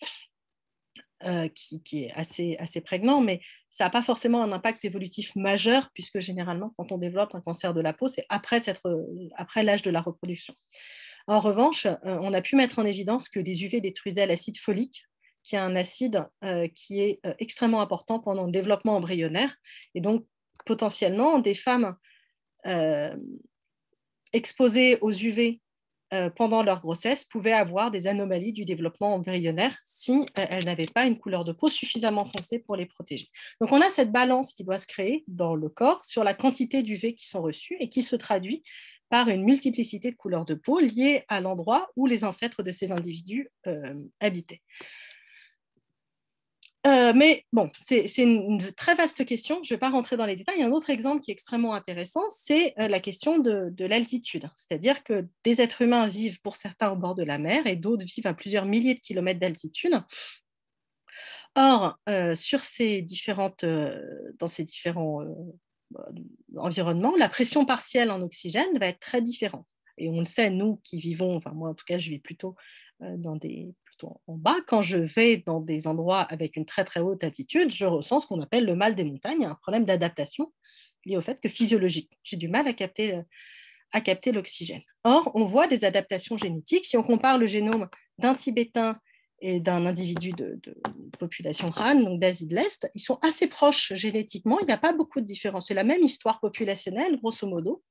qui est assez prégnant, mais ça n'a pas forcément un impact évolutif majeur, puisque généralement, quand on développe un cancer de la peau, c'est après l'âge de la reproduction. En revanche, on a pu mettre en évidence que les UV détruisaient l'acide folique, qui est un acide qui est extrêmement important pendant le développement embryonnaire. Et donc, potentiellement, des femmes exposées aux UV pendant leur grossesse pouvaient avoir des anomalies du développement embryonnaire si elles n'avaient pas une couleur de peau suffisamment foncée pour les protéger. Donc, on a cette balance qui doit se créer dans le corps sur la quantité d'UV qui sont reçues et qui se traduit par une multiplicité de couleurs de peau liées à l'endroit où les ancêtres de ces individus habitaient. Mais bon, c'est une très vaste question, je ne vais pas rentrer dans les détails. Il y a un autre exemple qui est extrêmement intéressant, c'est la question de l'altitude. C'est-à-dire que des êtres humains vivent pour certains au bord de la mer et d'autres vivent à plusieurs milliers de kilomètres d'altitude. Or, dans ces différents environnements, la pression partielle en oxygène va être très différente. Et on le sait, nous qui vivons, enfin moi en tout cas, je vis plutôt en bas. Quand je vais dans des endroits avec une très très haute altitude, je ressens ce qu'on appelle le mal des montagnes, un problème d'adaptation lié au fait que physiologique, j'ai du mal à capter l'oxygène. Or, on voit des adaptations génétiques. Si on compare le génome d'un Tibétain et d'un individu de population Han, donc d'Asie de l'Est, ils sont assez proches génétiquement, il n'y a pas beaucoup de différence. C'est la même histoire populationnelle, grosso modo.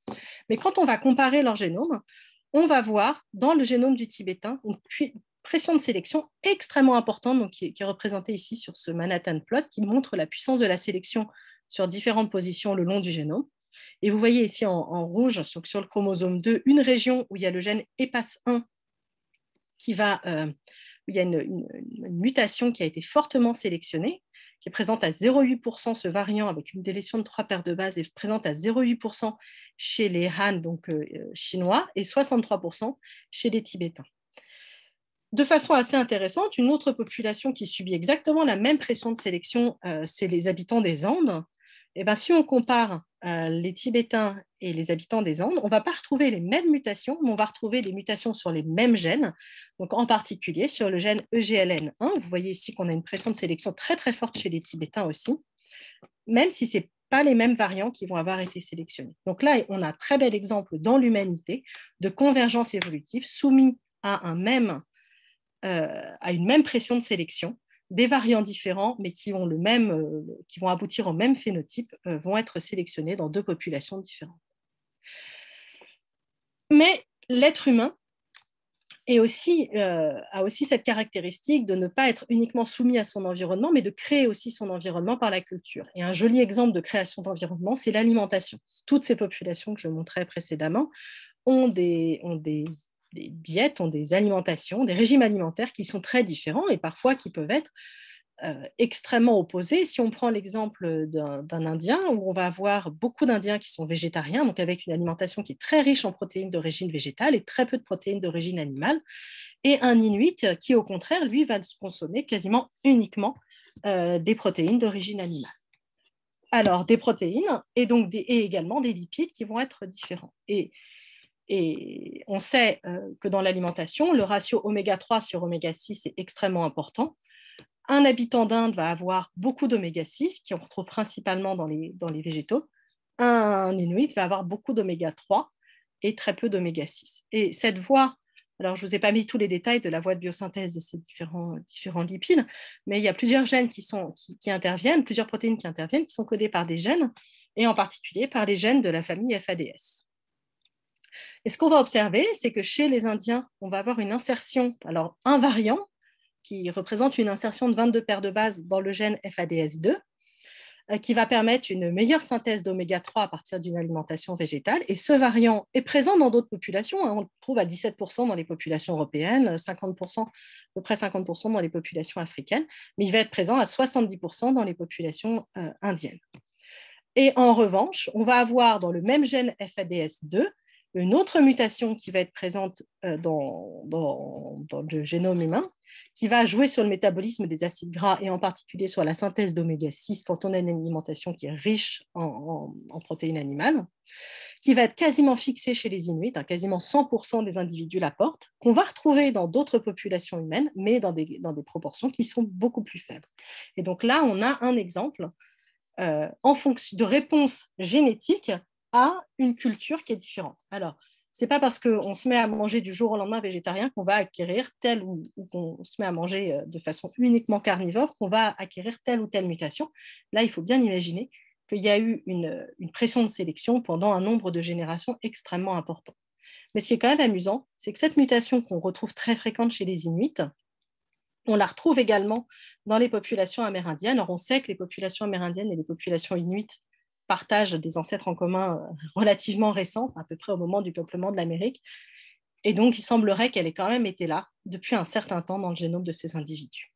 Mais quand on va comparer leur génome, on va voir dans le génome du Tibétain une pression de sélection extrêmement importante, donc qui est représentée ici sur ce Manhattan plot, qui montre la puissance de la sélection sur différentes positions le long du génome. Et vous voyez ici en rouge, sur le chromosome 2, une région où il y a le gène EPAS1 où il y a une mutation qui a été fortement sélectionnée. qui est présente à 0,8%, ce variant avec une délétion de 3 paires de bases est présente à 0,8% chez les Han, donc chinois, et 63% chez les Tibétains. De façon assez intéressante, une autre population qui subit exactement la même pression de sélection, c'est les habitants des Andes. Et bien, si on compare les Tibétains et les habitants des Andes, on ne va pas retrouver les mêmes mutations, mais on va retrouver des mutations sur les mêmes gènes, donc en particulier sur le gène EGLN1. Vous voyez ici qu'on a une pression de sélection très très forte chez les Tibétains aussi, même si ce n'est pas les mêmes variants qui vont avoir été sélectionnés. Donc là, on a un très bel exemple dans l'humanité de convergence évolutive soumis à une même pression de sélection, des variants différents, mais qui vont aboutir au même phénotype, vont être sélectionnés dans deux populations différentes. Mais l'être humain a aussi cette caractéristique de ne pas être uniquement soumis à son environnement, mais de créer aussi son environnement par la culture. Et un joli exemple de création d'environnement, c'est l'alimentation. Toutes ces populations que je montrais précédemment ont des diètes, ont des alimentations, des régimes alimentaires qui sont très différents et parfois qui peuvent être extrêmement opposés. Si on prend l'exemple d'un Indien, où on va avoir beaucoup d'Indiens qui sont végétariens, donc avec une alimentation qui est très riche en protéines d'origine végétale et très peu de protéines d'origine animale, et un Inuit qui, au contraire, lui, va consommer quasiment uniquement des protéines d'origine animale. Alors, des protéines et également des lipides qui vont être différents. Et on sait que dans l'alimentation, le ratio oméga 3 sur oméga 6 est extrêmement important. Un habitant d'Inde va avoir beaucoup d'oméga 6, qui on retrouve principalement dans les végétaux. Un Inuit va avoir beaucoup d'oméga 3 et très peu d'oméga 6. Et cette voie, alors je ne vous ai pas mis tous les détails de la voie de biosynthèse de ces différents lipides, mais il y a plusieurs gènes qui interviennent, plusieurs protéines qui interviennent, qui sont codées par des gènes, et en particulier par les gènes de la famille FADS. Et ce qu'on va observer, c'est que chez les Indiens, on va avoir une insertion, alors un variant qui représente une insertion de 22 paires de bases dans le gène FADS2, qui va permettre une meilleure synthèse d'oméga 3 à partir d'une alimentation végétale. Et ce variant est présent dans d'autres populations. On le trouve à 17% dans les populations européennes, 50%, à peu près 50% dans les populations africaines, mais il va être présent à 70% dans les populations indiennes. Et en revanche, on va avoir dans le même gène FADS2 une autre mutation qui va être présente dans le génome humain, qui va jouer sur le métabolisme des acides gras et en particulier sur la synthèse d'oméga 6 quand on a une alimentation qui est riche en protéines animales, qui va être quasiment fixée chez les Inuits, quasiment 100% des individus l'apportent, qu'on va retrouver dans d'autres populations humaines, mais dans des proportions qui sont beaucoup plus faibles. Et donc là, on a un exemple en fonction de réponse génétique à une culture qui est différente. Alors, ce n'est pas parce qu'on se met à manger du jour au lendemain végétarien qu'on va acquérir telle ou qu'on se met à manger de façon uniquement carnivore qu'on va acquérir telle ou telle mutation. Là, il faut bien imaginer qu'il y a eu une pression de sélection pendant un nombre de générations extrêmement important. Mais ce qui est quand même amusant, c'est que cette mutation qu'on retrouve très fréquente chez les Inuits, on la retrouve également dans les populations amérindiennes. Alors, on sait que les populations amérindiennes et les populations inuites partagent des ancêtres en commun relativement récents, à peu près au moment du peuplement de l'Amérique. Et donc, il semblerait qu'elle ait quand même été là depuis un certain temps dans le génome de ces individus.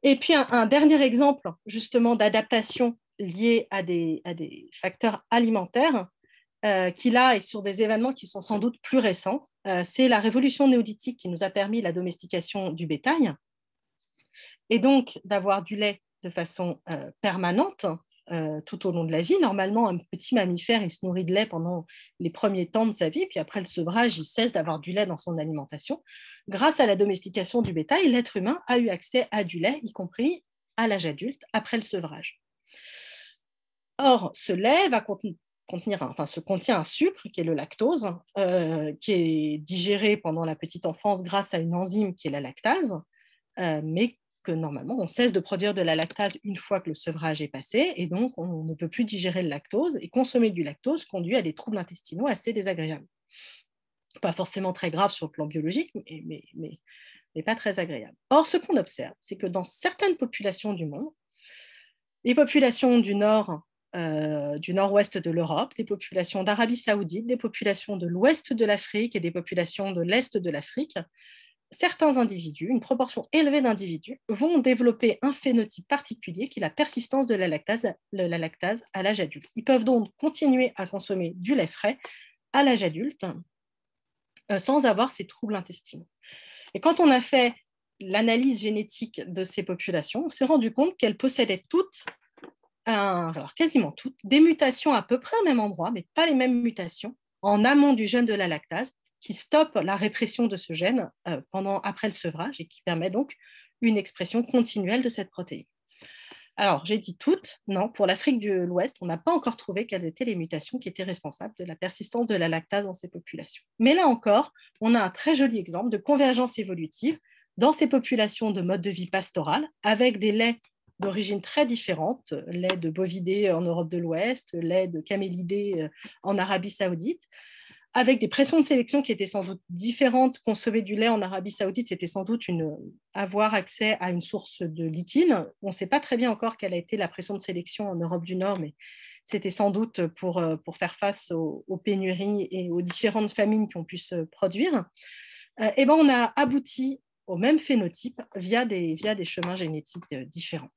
Et puis, un dernier exemple, justement, d'adaptation liée à des facteurs alimentaires, qui là est sur des événements qui sont sans doute plus récents. C'est la révolution néolithique qui nous a permis la domestication du bétail et donc d'avoir du lait de façon permanente tout au long de la vie. Normalement, un petit mammifère, il se nourrit de lait pendant les premiers temps de sa vie, puis après le sevrage, il cesse d'avoir du lait dans son alimentation. Grâce à la domestication du bétail, l'être humain a eu accès à du lait, y compris à l'âge adulte, après le sevrage. Or, ce lait va contient un sucre qui est le lactose, qui est digéré pendant la petite enfance grâce à une enzyme qui est la lactase, mais que normalement on cesse de produire de la lactase une fois que le sevrage est passé, et donc on ne peut plus digérer le lactose, et consommer du lactose conduit à des troubles intestinaux assez désagréables. Pas forcément très graves sur le plan biologique, mais pas très agréables. Or, ce qu'on observe, c'est que dans certaines populations du monde, les populations du nord-ouest de l'Europe, des populations d'Arabie saoudite, des populations de l'ouest de l'Afrique et des populations de l'est de l'Afrique, certains individus, une proportion élevée d'individus, vont développer un phénotype particulier qui est la persistance de la lactase à l'âge adulte. Ils peuvent donc continuer à consommer du lait frais à l'âge adulte sans avoir ces troubles intestinaux. Et quand on a fait l'analyse génétique de ces populations, on s'est rendu compte qu'elles possédaient toutes, alors quasiment toutes, des mutations à peu près au même endroit, mais pas les mêmes mutations, en amont du gène de la lactase, qui stoppe la répression de ce gène après le sevrage et qui permet donc une expression continuelle de cette protéine. Alors, j'ai dit toutes, non, pour l'Afrique de l'Ouest, on n'a pas encore trouvé quelles étaient les mutations qui étaient responsables de la persistance de la lactase dans ces populations. Mais là encore, on a un très joli exemple de convergence évolutive dans ces populations de mode de vie pastoral, avec des laits d'origine très différentes, lait de bovidés en Europe de l'Ouest, lait de camélidés en Arabie Saoudite, avec des pressions de sélection qui étaient sans doute différentes. Consommer du lait en Arabie Saoudite, c'était sans doute avoir accès à une source de litine. On ne sait pas très bien encore quelle a été la pression de sélection en Europe du Nord, mais c'était sans doute pour faire face aux pénuries et aux différentes famines qui ont pu se produire. Et ben, on a abouti au même phénotype via des chemins génétiques différents.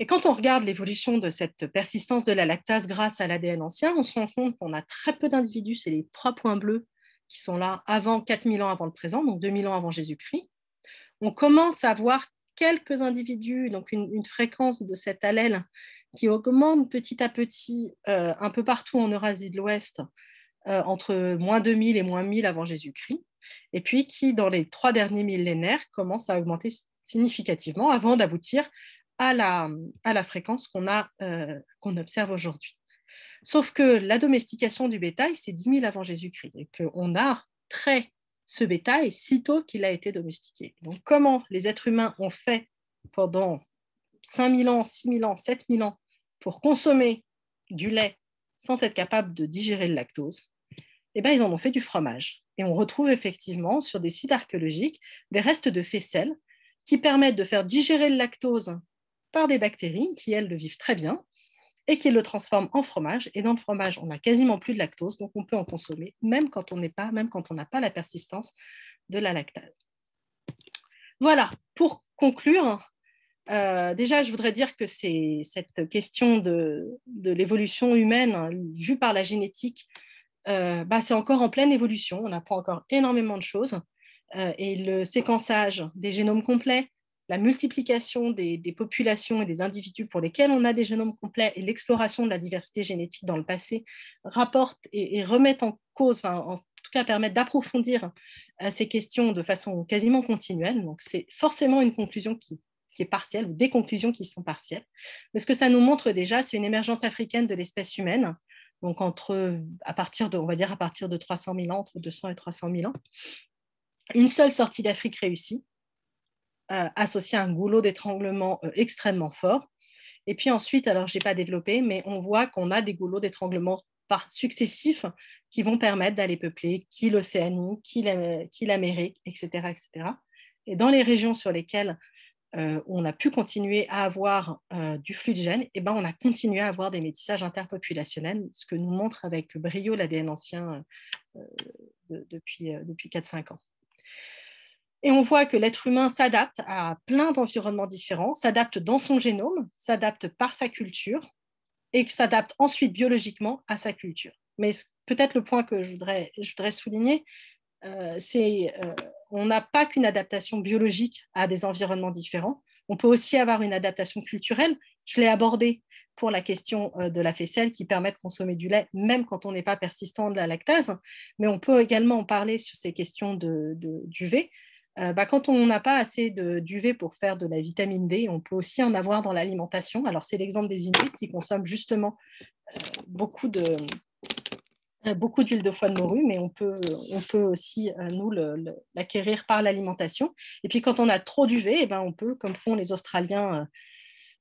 Et quand on regarde l'évolution de cette persistance de la lactase grâce à l'ADN ancien, on se rend compte qu'on a très peu d'individus, c'est les 3 points bleus qui sont là avant 4000 ans avant le présent, donc 2000 ans avant Jésus-Christ. On commence à voir quelques individus, donc une fréquence de cet allèle qui augmente petit à petit un peu partout en Eurasie de l'Ouest, entre moins 2000 et moins 1000 avant Jésus-Christ, et puis qui, dans les 3 derniers millénaires, commence à augmenter significativement avant d'aboutir à la fréquence qu'on observe aujourd'hui. Sauf que la domestication du bétail, c'est 10 000 avant Jésus-Christ, et qu'on a trait ce bétail sitôt qu'il a été domestiqué. Donc, comment les êtres humains ont fait pendant 5 000 ans, 6 000 ans, 7 000 ans pour consommer du lait sans être capable de digérer le lactose? Eh bien, ils en ont fait du fromage. Et on retrouve effectivement sur des sites archéologiques des restes de faisselles qui permettent de faire digérer le lactose par des bactéries qui, elles, le vivent très bien et qui le transforment en fromage. Et dans le fromage, on n'a quasiment plus de lactose, donc on peut en consommer, même quand on n'a pas la persistance de la lactase. Voilà, pour conclure, déjà, je voudrais dire que cette question de l'évolution humaine vue par la génétique, c'est encore en pleine évolution. On apprend encore énormément de choses. Et le séquençage des génomes complets, la multiplication des populations et des individus pour lesquels on a des génomes complets et l'exploration de la diversité génétique dans le passé rapportent et remettent en cause, en tout cas permettent d'approfondir ces questions de façon quasiment continuelle. Donc, c'est forcément une conclusion qui est partielle, ou des conclusions qui sont partielles. Mais ce que ça nous montre déjà, c'est une émergence africaine de l'espèce humaine, donc à partir de 300 000 ans, entre 200 et 300 000 ans. Une seule sortie d'Afrique réussie, associée à un goulot d'étranglement extrêmement fort. Et puis ensuite, alors je n'ai pas développé, mais on voit qu'on a des goulots d'étranglement successifs qui vont permettre d'aller peupler qui l'Océanie, qui l'Amérique, etc., etc. Et dans les régions sur lesquelles on a pu continuer à avoir du flux de gènes, et on a continué à avoir des métissages interpopulationnels, ce que nous montre avec brio l'ADN ancien depuis 4-5 ans. Et on voit que l'être humain s'adapte à plein d'environnements différents, s'adapte dans son génome, s'adapte par sa culture et s'adapte ensuite biologiquement à sa culture. Mais peut-être le point que je voudrais souligner, c'est on n'a pas qu'une adaptation biologique à des environnements différents. On peut aussi avoir une adaptation culturelle. Je l'ai abordé pour la question de la faisselle qui permet de consommer du lait, même quand on n'est pas persistant de la lactase. Mais on peut également en parler sur ces questions d'UV. Quand on n'a pas assez d'UV pour faire de la vitamine D, on peut aussi en avoir dans l'alimentation. Alors, c'est l'exemple des Inuits qui consomment justement beaucoup d'huile de foie de morue, mais on peut aussi, nous, l'acquérir par l'alimentation. Et puis, quand on a trop d'UV, on peut, comme font les Australiens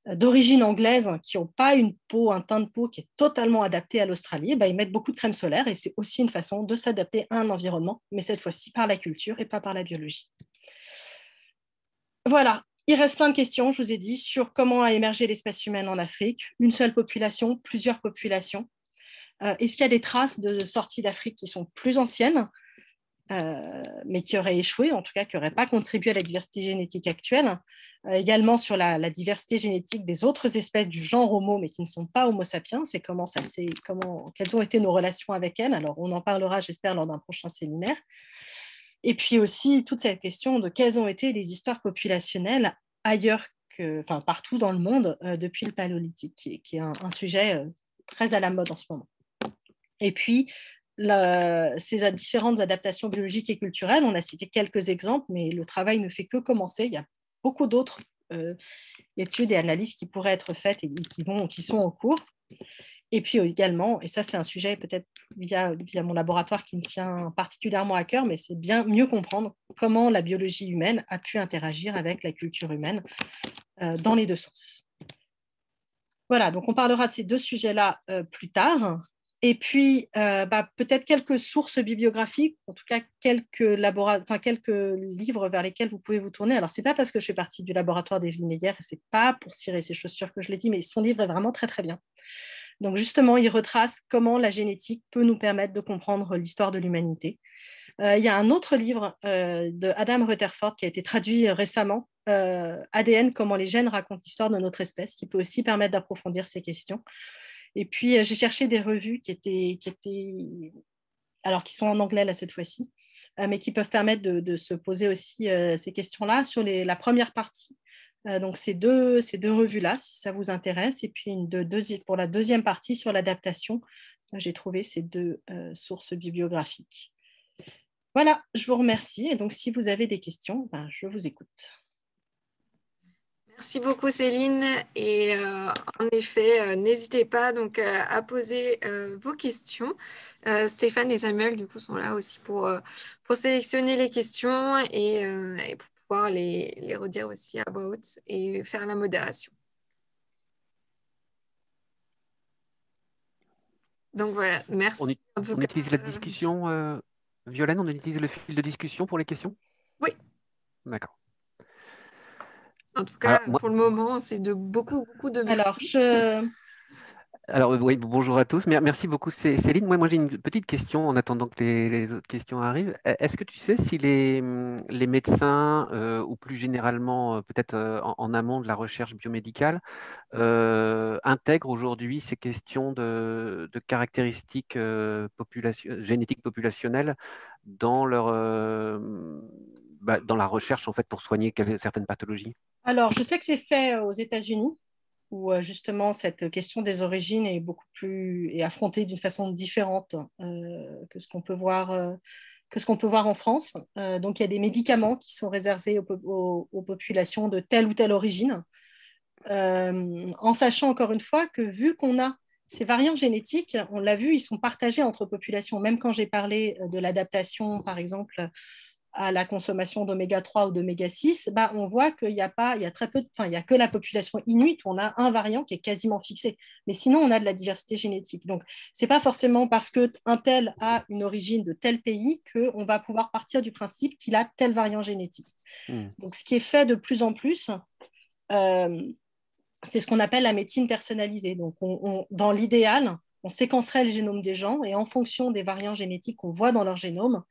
d'origine anglaise, qui n'ont pas un teint de peau qui est totalement adapté à l'Australie, ils mettent beaucoup de crème solaire et c'est aussi une façon de s'adapter à un environnement, mais cette fois-ci par la culture et pas par la biologie. Voilà, il reste plein de questions, je vous ai dit, sur comment a émergé l'espèce humaine en Afrique, une seule population, plusieurs populations. Est-ce qu'il y a des traces de sorties d'Afrique qui sont plus anciennes? mais qui aurait échoué, en tout cas qui n'aurait pas contribué à la diversité génétique actuelle. Également sur la diversité génétique des autres espèces du genre Homo, mais qui ne sont pas Homo sapiens, et quelles ont été nos relations avec elles. Alors, on en parlera, j'espère, lors d'un prochain séminaire. Et puis aussi, toute cette question de quelles ont été les histoires populationnelles ailleurs partout dans le monde depuis le Paléolithique, qui est un sujet très à la mode en ce moment. Et puis, ces différentes adaptations biologiques et culturelles, on a cité quelques exemples, mais le travail ne fait que commencer. Il y a beaucoup d'autres études et analyses qui pourraient être faites et qui sont en cours. Et puis également, et ça c'est un sujet peut-être via mon laboratoire qui me tient particulièrement à cœur, mais c'est bien mieux comprendre comment la biologie humaine a pu interagir avec la culture humaine dans les deux sens. Voilà, donc on parlera de ces deux sujets-là plus tard. Et puis, peut-être quelques sources bibliographiques, en tout cas quelques livres vers lesquels vous pouvez vous tourner. Alors, ce n'est pas parce que je fais partie du laboratoire d'Evelyne Meyer, et ce n'est pas pour cirer ses chaussures que je l'ai dit, mais son livre est vraiment très, très bien. Donc, justement, il retrace comment la génétique peut nous permettre de comprendre l'histoire de l'humanité. Il y a un autre livre de Adam Rutherford qui a été traduit récemment, ADN, comment les gènes racontent l'histoire de notre espèce, qui peut aussi permettre d'approfondir ces questions. Et puis, j'ai cherché des revues qui sont en anglais là, cette fois-ci, mais qui peuvent permettre de se poser aussi ces questions-là sur la première partie. Donc, ces deux revues-là, si ça vous intéresse. Et puis, pour la deuxième partie sur l'adaptation, j'ai trouvé ces deux sources bibliographiques. Voilà, je vous remercie. Et donc, si vous avez des questions, je vous écoute. Merci beaucoup Céline et en effet n'hésitez pas donc à poser vos questions. Stéphane et Samuel du coup sont là aussi pour sélectionner les questions et pour pouvoir les redire aussi à voix haute et faire la modération. Donc voilà, merci. On utilise la discussion, Violaine, on utilise le fil de discussion pour les questions? Oui. D'accord. En tout cas, pour le moment, c'est de beaucoup de merci. Alors, oui, bonjour à tous. Merci beaucoup, Céline. Moi j'ai une petite question en attendant que les autres questions arrivent. Est-ce que tu sais si les médecins, ou plus généralement peut-être en amont de la recherche biomédicale, intègrent aujourd'hui ces questions de caractéristiques génétiques populationnelles dans dans la recherche en fait, pour soigner certaines pathologies? Alors, je sais que c'est fait aux États-Unis, où justement cette question des origines est affrontée d'une façon différente que ce qu'on peut voir en France. Donc il y a des médicaments qui sont réservés aux populations de telle ou telle origine, en sachant encore une fois que vu qu'on a ces variants génétiques, on l'a vu, ils sont partagés entre populations. Même quand j'ai parlé de l'adaptation, par exemple, à la consommation d'oméga 3 ou d'oméga 6, on voit qu'il y a que la population inuite où on a un variant qui est quasiment fixé. Mais sinon, on a de la diversité génétique. Donc, ce n'est pas forcément parce qu'un tel a une origine de tel pays qu'on va pouvoir partir du principe qu'il a tel variant génétique. Donc, ce qui est fait de plus en plus, c'est ce qu'on appelle la médecine personnalisée. Donc, dans l'idéal, on séquencerait le génome des gens et en fonction des variants génétiques qu'on voit dans leur génome,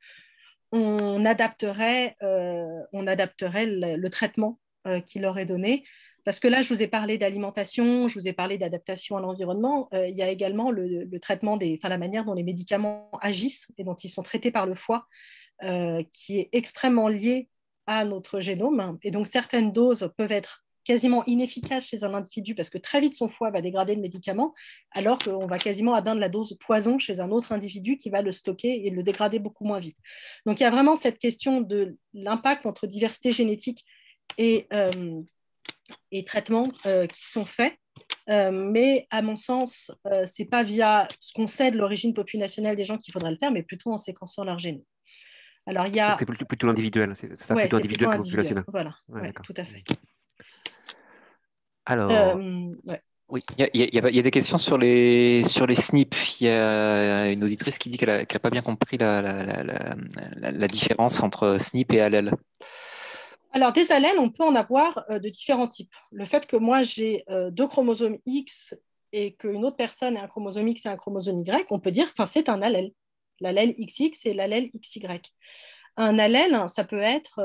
on adapterait le traitement qui leur est donné. Parce que là, je vous ai parlé d'alimentation, je vous ai parlé d'adaptation à l'environnement. Il y a également le traitement la manière dont les médicaments agissent et dont ils sont traités par le foie, qui est extrêmement lié à notre génome. Et donc, certaines doses peuvent être quasiment inefficace chez un individu parce que très vite son foie va dégrader le médicament, alors qu'on va quasiment atteindre la dose poison chez un autre individu qui va le stocker et le dégrader beaucoup moins vite. Donc il y a vraiment cette question de l'impact entre diversité génétique et traitements qui sont faits. Mais à mon sens, ce n'est pas via ce qu'on sait de l'origine populationnelle des gens qu'il faudrait le faire, mais plutôt en séquençant leur génome. Alors, il y a... C'est plutôt l'individuel, c'est ça, plutôt individuel que populationnel. Voilà, tout à fait. Alors, oui, il y a des questions sur les SNP. Il y a une auditrice qui dit qu'elle n'a pas bien compris la différence entre SNP et allèle. Alors, des allèles, on peut en avoir de différents types. Le fait que moi, j'ai 2 chromosomes X et qu'une autre personne ait un chromosome X et un chromosome Y, on peut dire que c'est un allèle. L'allèle XX et l'allèle XY. Un allèle, ça peut être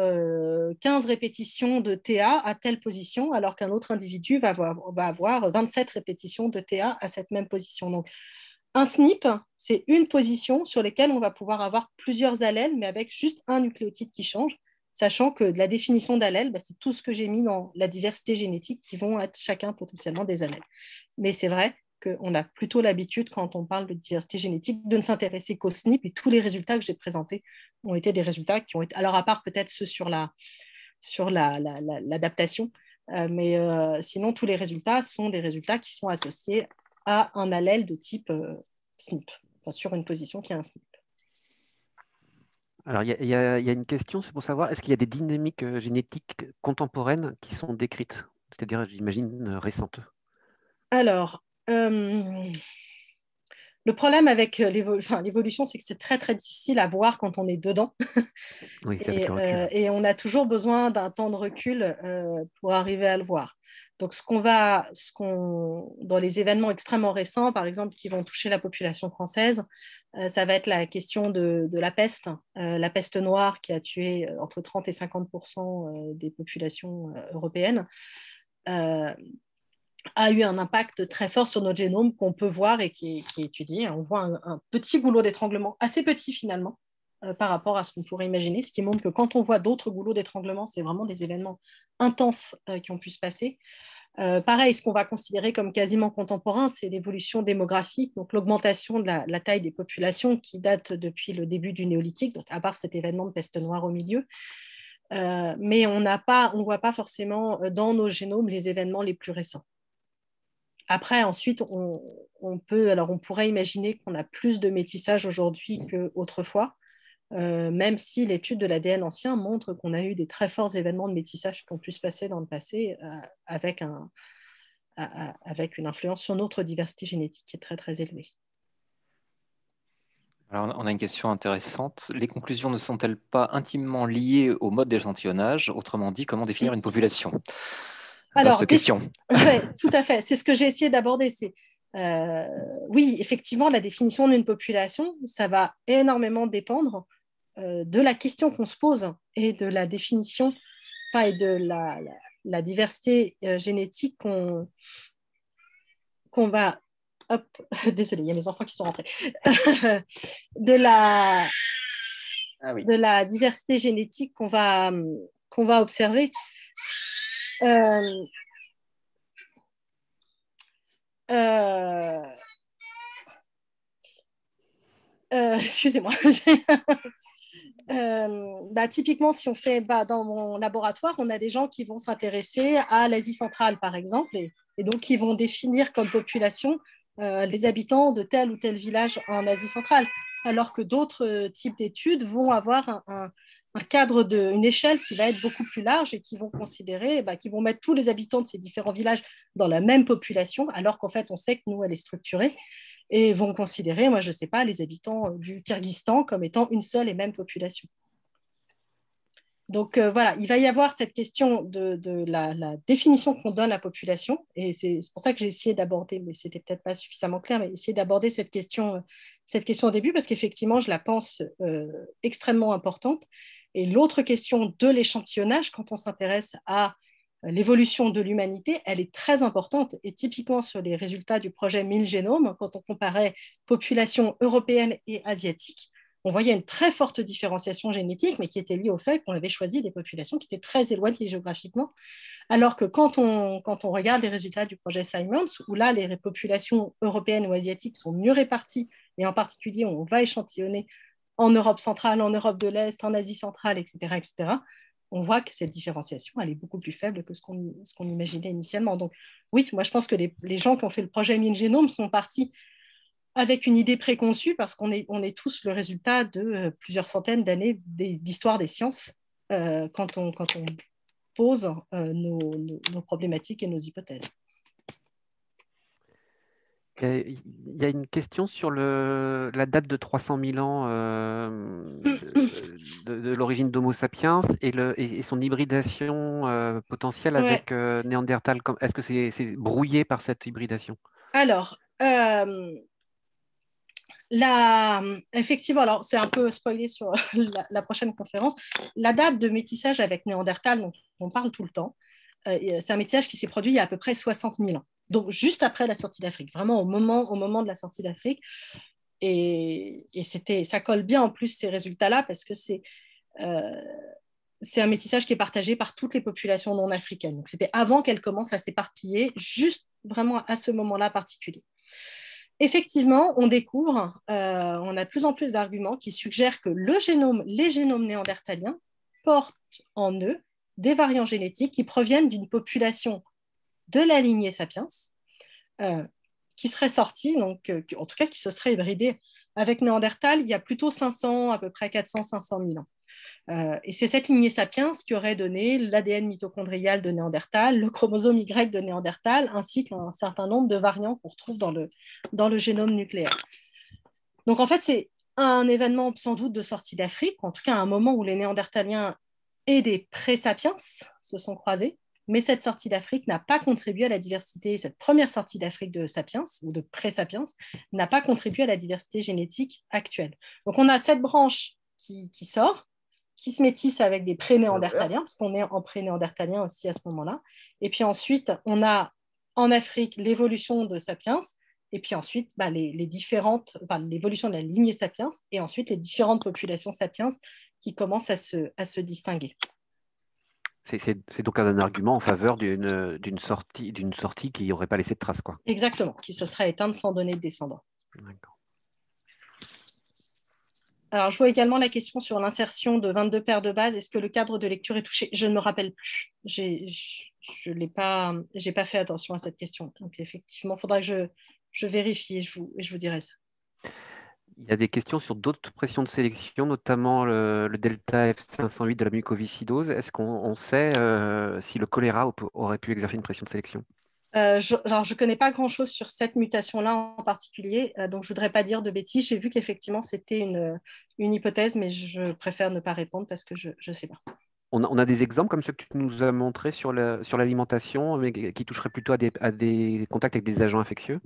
15 répétitions de TA à telle position, alors qu'un autre individu va avoir 27 répétitions de TA à cette même position. Donc, un SNP, c'est une position sur laquelle on va pouvoir avoir plusieurs allèles, mais avec juste un nucléotide qui change, sachant que la définition d'allèle, c'est tout ce que j'ai mis dans la diversité génétique qui vont être chacun potentiellement des allèles. Mais c'est vrai qu'on a plutôt l'habitude, quand on parle de diversité génétique, de ne s'intéresser qu'au SNP, et tous les résultats que j'ai présentés ont été des résultats qui ont été, alors à part peut-être ceux sur l'adaptation, mais sinon tous les résultats sont des résultats qui sont associés à un allèle de type SNP, enfin, sur une position qui a un SNP. Alors, il y a une question, c'est pour savoir, est-ce qu'il y a des dynamiques génétiques contemporaines qui sont décrites, c'est-à-dire, j'imagine, récentes? Alors, le problème avec l'évolution, c'est que c'est très, très difficile à voir quand on est dedans. Oui, c'est avec le recul. Et on a toujours besoin d'un temps de recul pour arriver à le voir. Donc, dans les événements extrêmement récents, par exemple, qui vont toucher la population française, ça va être la question de la peste noire qui a tué entre 30 et 50% des populations européennes. A eu un impact très fort sur notre génome qu'on peut voir et qui est étudié. On voit un petit goulot d'étranglement, assez petit finalement, par rapport à ce qu'on pourrait imaginer, ce qui montre que quand on voit d'autres goulots d'étranglement, c'est vraiment des événements intenses qui ont pu se passer. Pareil, ce qu'on va considérer comme quasiment contemporain, c'est l'évolution démographique, donc l'augmentation de la taille des populations qui date depuis le début du néolithique, donc à part cet événement de peste noire au milieu. Mais on ne voit pas forcément dans nos génomes les événements les plus récents. Après, ensuite, on pourrait imaginer qu'on a plus de métissage aujourd'hui qu'autrefois, même si l'étude de l'ADN ancien montre qu'on a eu des très forts événements de métissage qui ont pu se passer dans le passé avec une influence sur notre diversité génétique qui est très, très élevée. Alors, on a une question intéressante. Les conclusions ne sont-elles pas intimement liées au mode d'échantillonnage? Autrement dit, comment définir une population? Alors, question. Ouais, tout à fait. C'est ce que j'ai essayé d'aborder. Oui, effectivement, la définition d'une population, ça va énormément dépendre de la question qu'on se pose et de la définition, et de la diversité génétique qu'on va. Hop, désolée, il y a mes enfants qui sont rentrés. de la diversité génétique qu'on va observer. Excusez-moi. Typiquement, si on fait dans mon laboratoire, on a des gens qui vont s'intéresser à l'Asie centrale, par exemple, et donc qui vont définir comme population les habitants de tel ou tel village en Asie centrale, alors que d'autres types d'études vont avoir un cadre, une échelle qui va être beaucoup plus large et qui vont considérer, qui vont mettre tous les habitants de ces différents villages dans la même population, alors qu'en fait, on sait que nous, elle est structurée, et vont considérer, moi je ne sais pas, les habitants du Kyrgyzstan comme étant une seule et même population. Donc voilà, il va y avoir cette question de la définition qu'on donne à la population, et c'est pour ça que j'ai essayé d'aborder, mais ce n'était peut-être pas suffisamment clair, mais essayer d'aborder cette question au début, parce qu'effectivement, je la pense extrêmement importante. Et l'autre question de l'échantillonnage, quand on s'intéresse à l'évolution de l'humanité, elle est très importante. Et typiquement sur les résultats du projet 1000 génomes, quand on comparait population européenne et asiatique, on voyait une très forte différenciation génétique, mais qui était liée au fait qu'on avait choisi des populations qui étaient très éloignées géographiquement. Alors que quand on regarde les résultats du projet Simons, où là, les populations européennes ou asiatiques sont mieux réparties, et en particulier, on va échantillonner en Europe centrale, en Europe de l'Est, en Asie centrale, etc., on voit que cette différenciation, elle est beaucoup plus faible que ce qu'on imaginait initialement. Donc oui, moi je pense que les gens qui ont fait le projet 1000 génomes sont partis avec une idée préconçue, parce qu'on est tous le résultat de plusieurs centaines d'années d'histoire des sciences quand on pose nos problématiques et nos hypothèses. Il y a une question sur la date de 300 000 ans de l'origine d'Homo sapiens et son hybridation potentielle avec Néandertal. Est-ce que c'est brouillé par cette hybridation? Alors, Effectivement, alors c'est un peu spoilé sur la prochaine conférence. La date de métissage avec Néandertal, dont on parle tout le temps, c'est un métissage qui s'est produit il y a à peu près 60 000 ans. Donc juste après la sortie d'Afrique, vraiment au moment de la sortie d'Afrique. Et ça colle bien en plus ces résultats-là parce que euh, c'est un métissage qui est partagé par toutes les populations non africaines. Donc c'était avant qu'elles commencent à s'éparpiller, juste vraiment à ce moment-là particulier. Effectivement, on découvre, on a de plus en plus d'arguments qui suggèrent que les génomes néandertaliens portent en eux des variants génétiques qui proviennent d'une population de la lignée sapiens, euh, qui serait sortie, donc, en tout cas qui se serait hybridée avec Néandertal il y a plutôt 500, à peu près 400-500 000 ans. Et c'est cette lignée sapiens qui aurait donné l'ADN mitochondrial de Néandertal, le chromosome Y de Néandertal, ainsi qu'un certain nombre de variants qu'on retrouve dans le génome nucléaire. Donc en fait, c'est un événement sans doute de sortie d'Afrique, en tout cas un moment où les Néandertaliens et des pré-sapiens se sont croisés. Mais cette sortie d'Afrique n'a pas contribué à la diversité, cette première sortie d'Afrique de sapiens ou de pré-sapiens n'a pas contribué à la diversité génétique actuelle. Donc on a cette branche qui sort, qui se métissent avec des pré-néandertaliens, parce qu'on est en pré-néandertalien aussi à ce moment-là. Et puis ensuite, on a en Afrique l'évolution de sapiens, et puis ensuite l'évolution de la lignée sapiens, et ensuite les différentes populations sapiens qui commencent à se distinguer. C'est donc un argument en faveur d'une sortie qui n'aurait pas laissé de traces, quoi. Exactement, qui se serait éteinte sans donner de descendants. D'accord. Alors, je vois également la question sur l'insertion de 22 paires de bases. Est-ce que le cadre de lecture est touché? Je ne me rappelle plus. Je n'ai pas fait attention à cette question. Donc, effectivement, il faudra que je vérifie et je vous dirai ça. Il y a des questions sur d'autres pressions de sélection, notamment le delta F508 de la mucoviscidose. Est-ce qu'on sait si le choléra aurait pu exercer une pression de sélection? Je ne connais pas grand-chose sur cette mutation-là en particulier, donc je ne voudrais pas dire de bêtises. J'ai vu qu'effectivement, c'était une hypothèse, mais je préfère ne pas répondre parce que je ne sais pas. On a des exemples comme ceux que tu nous as montrés sur l'alimentation, mais qui toucheraient plutôt à des contacts avec des agents infectieux?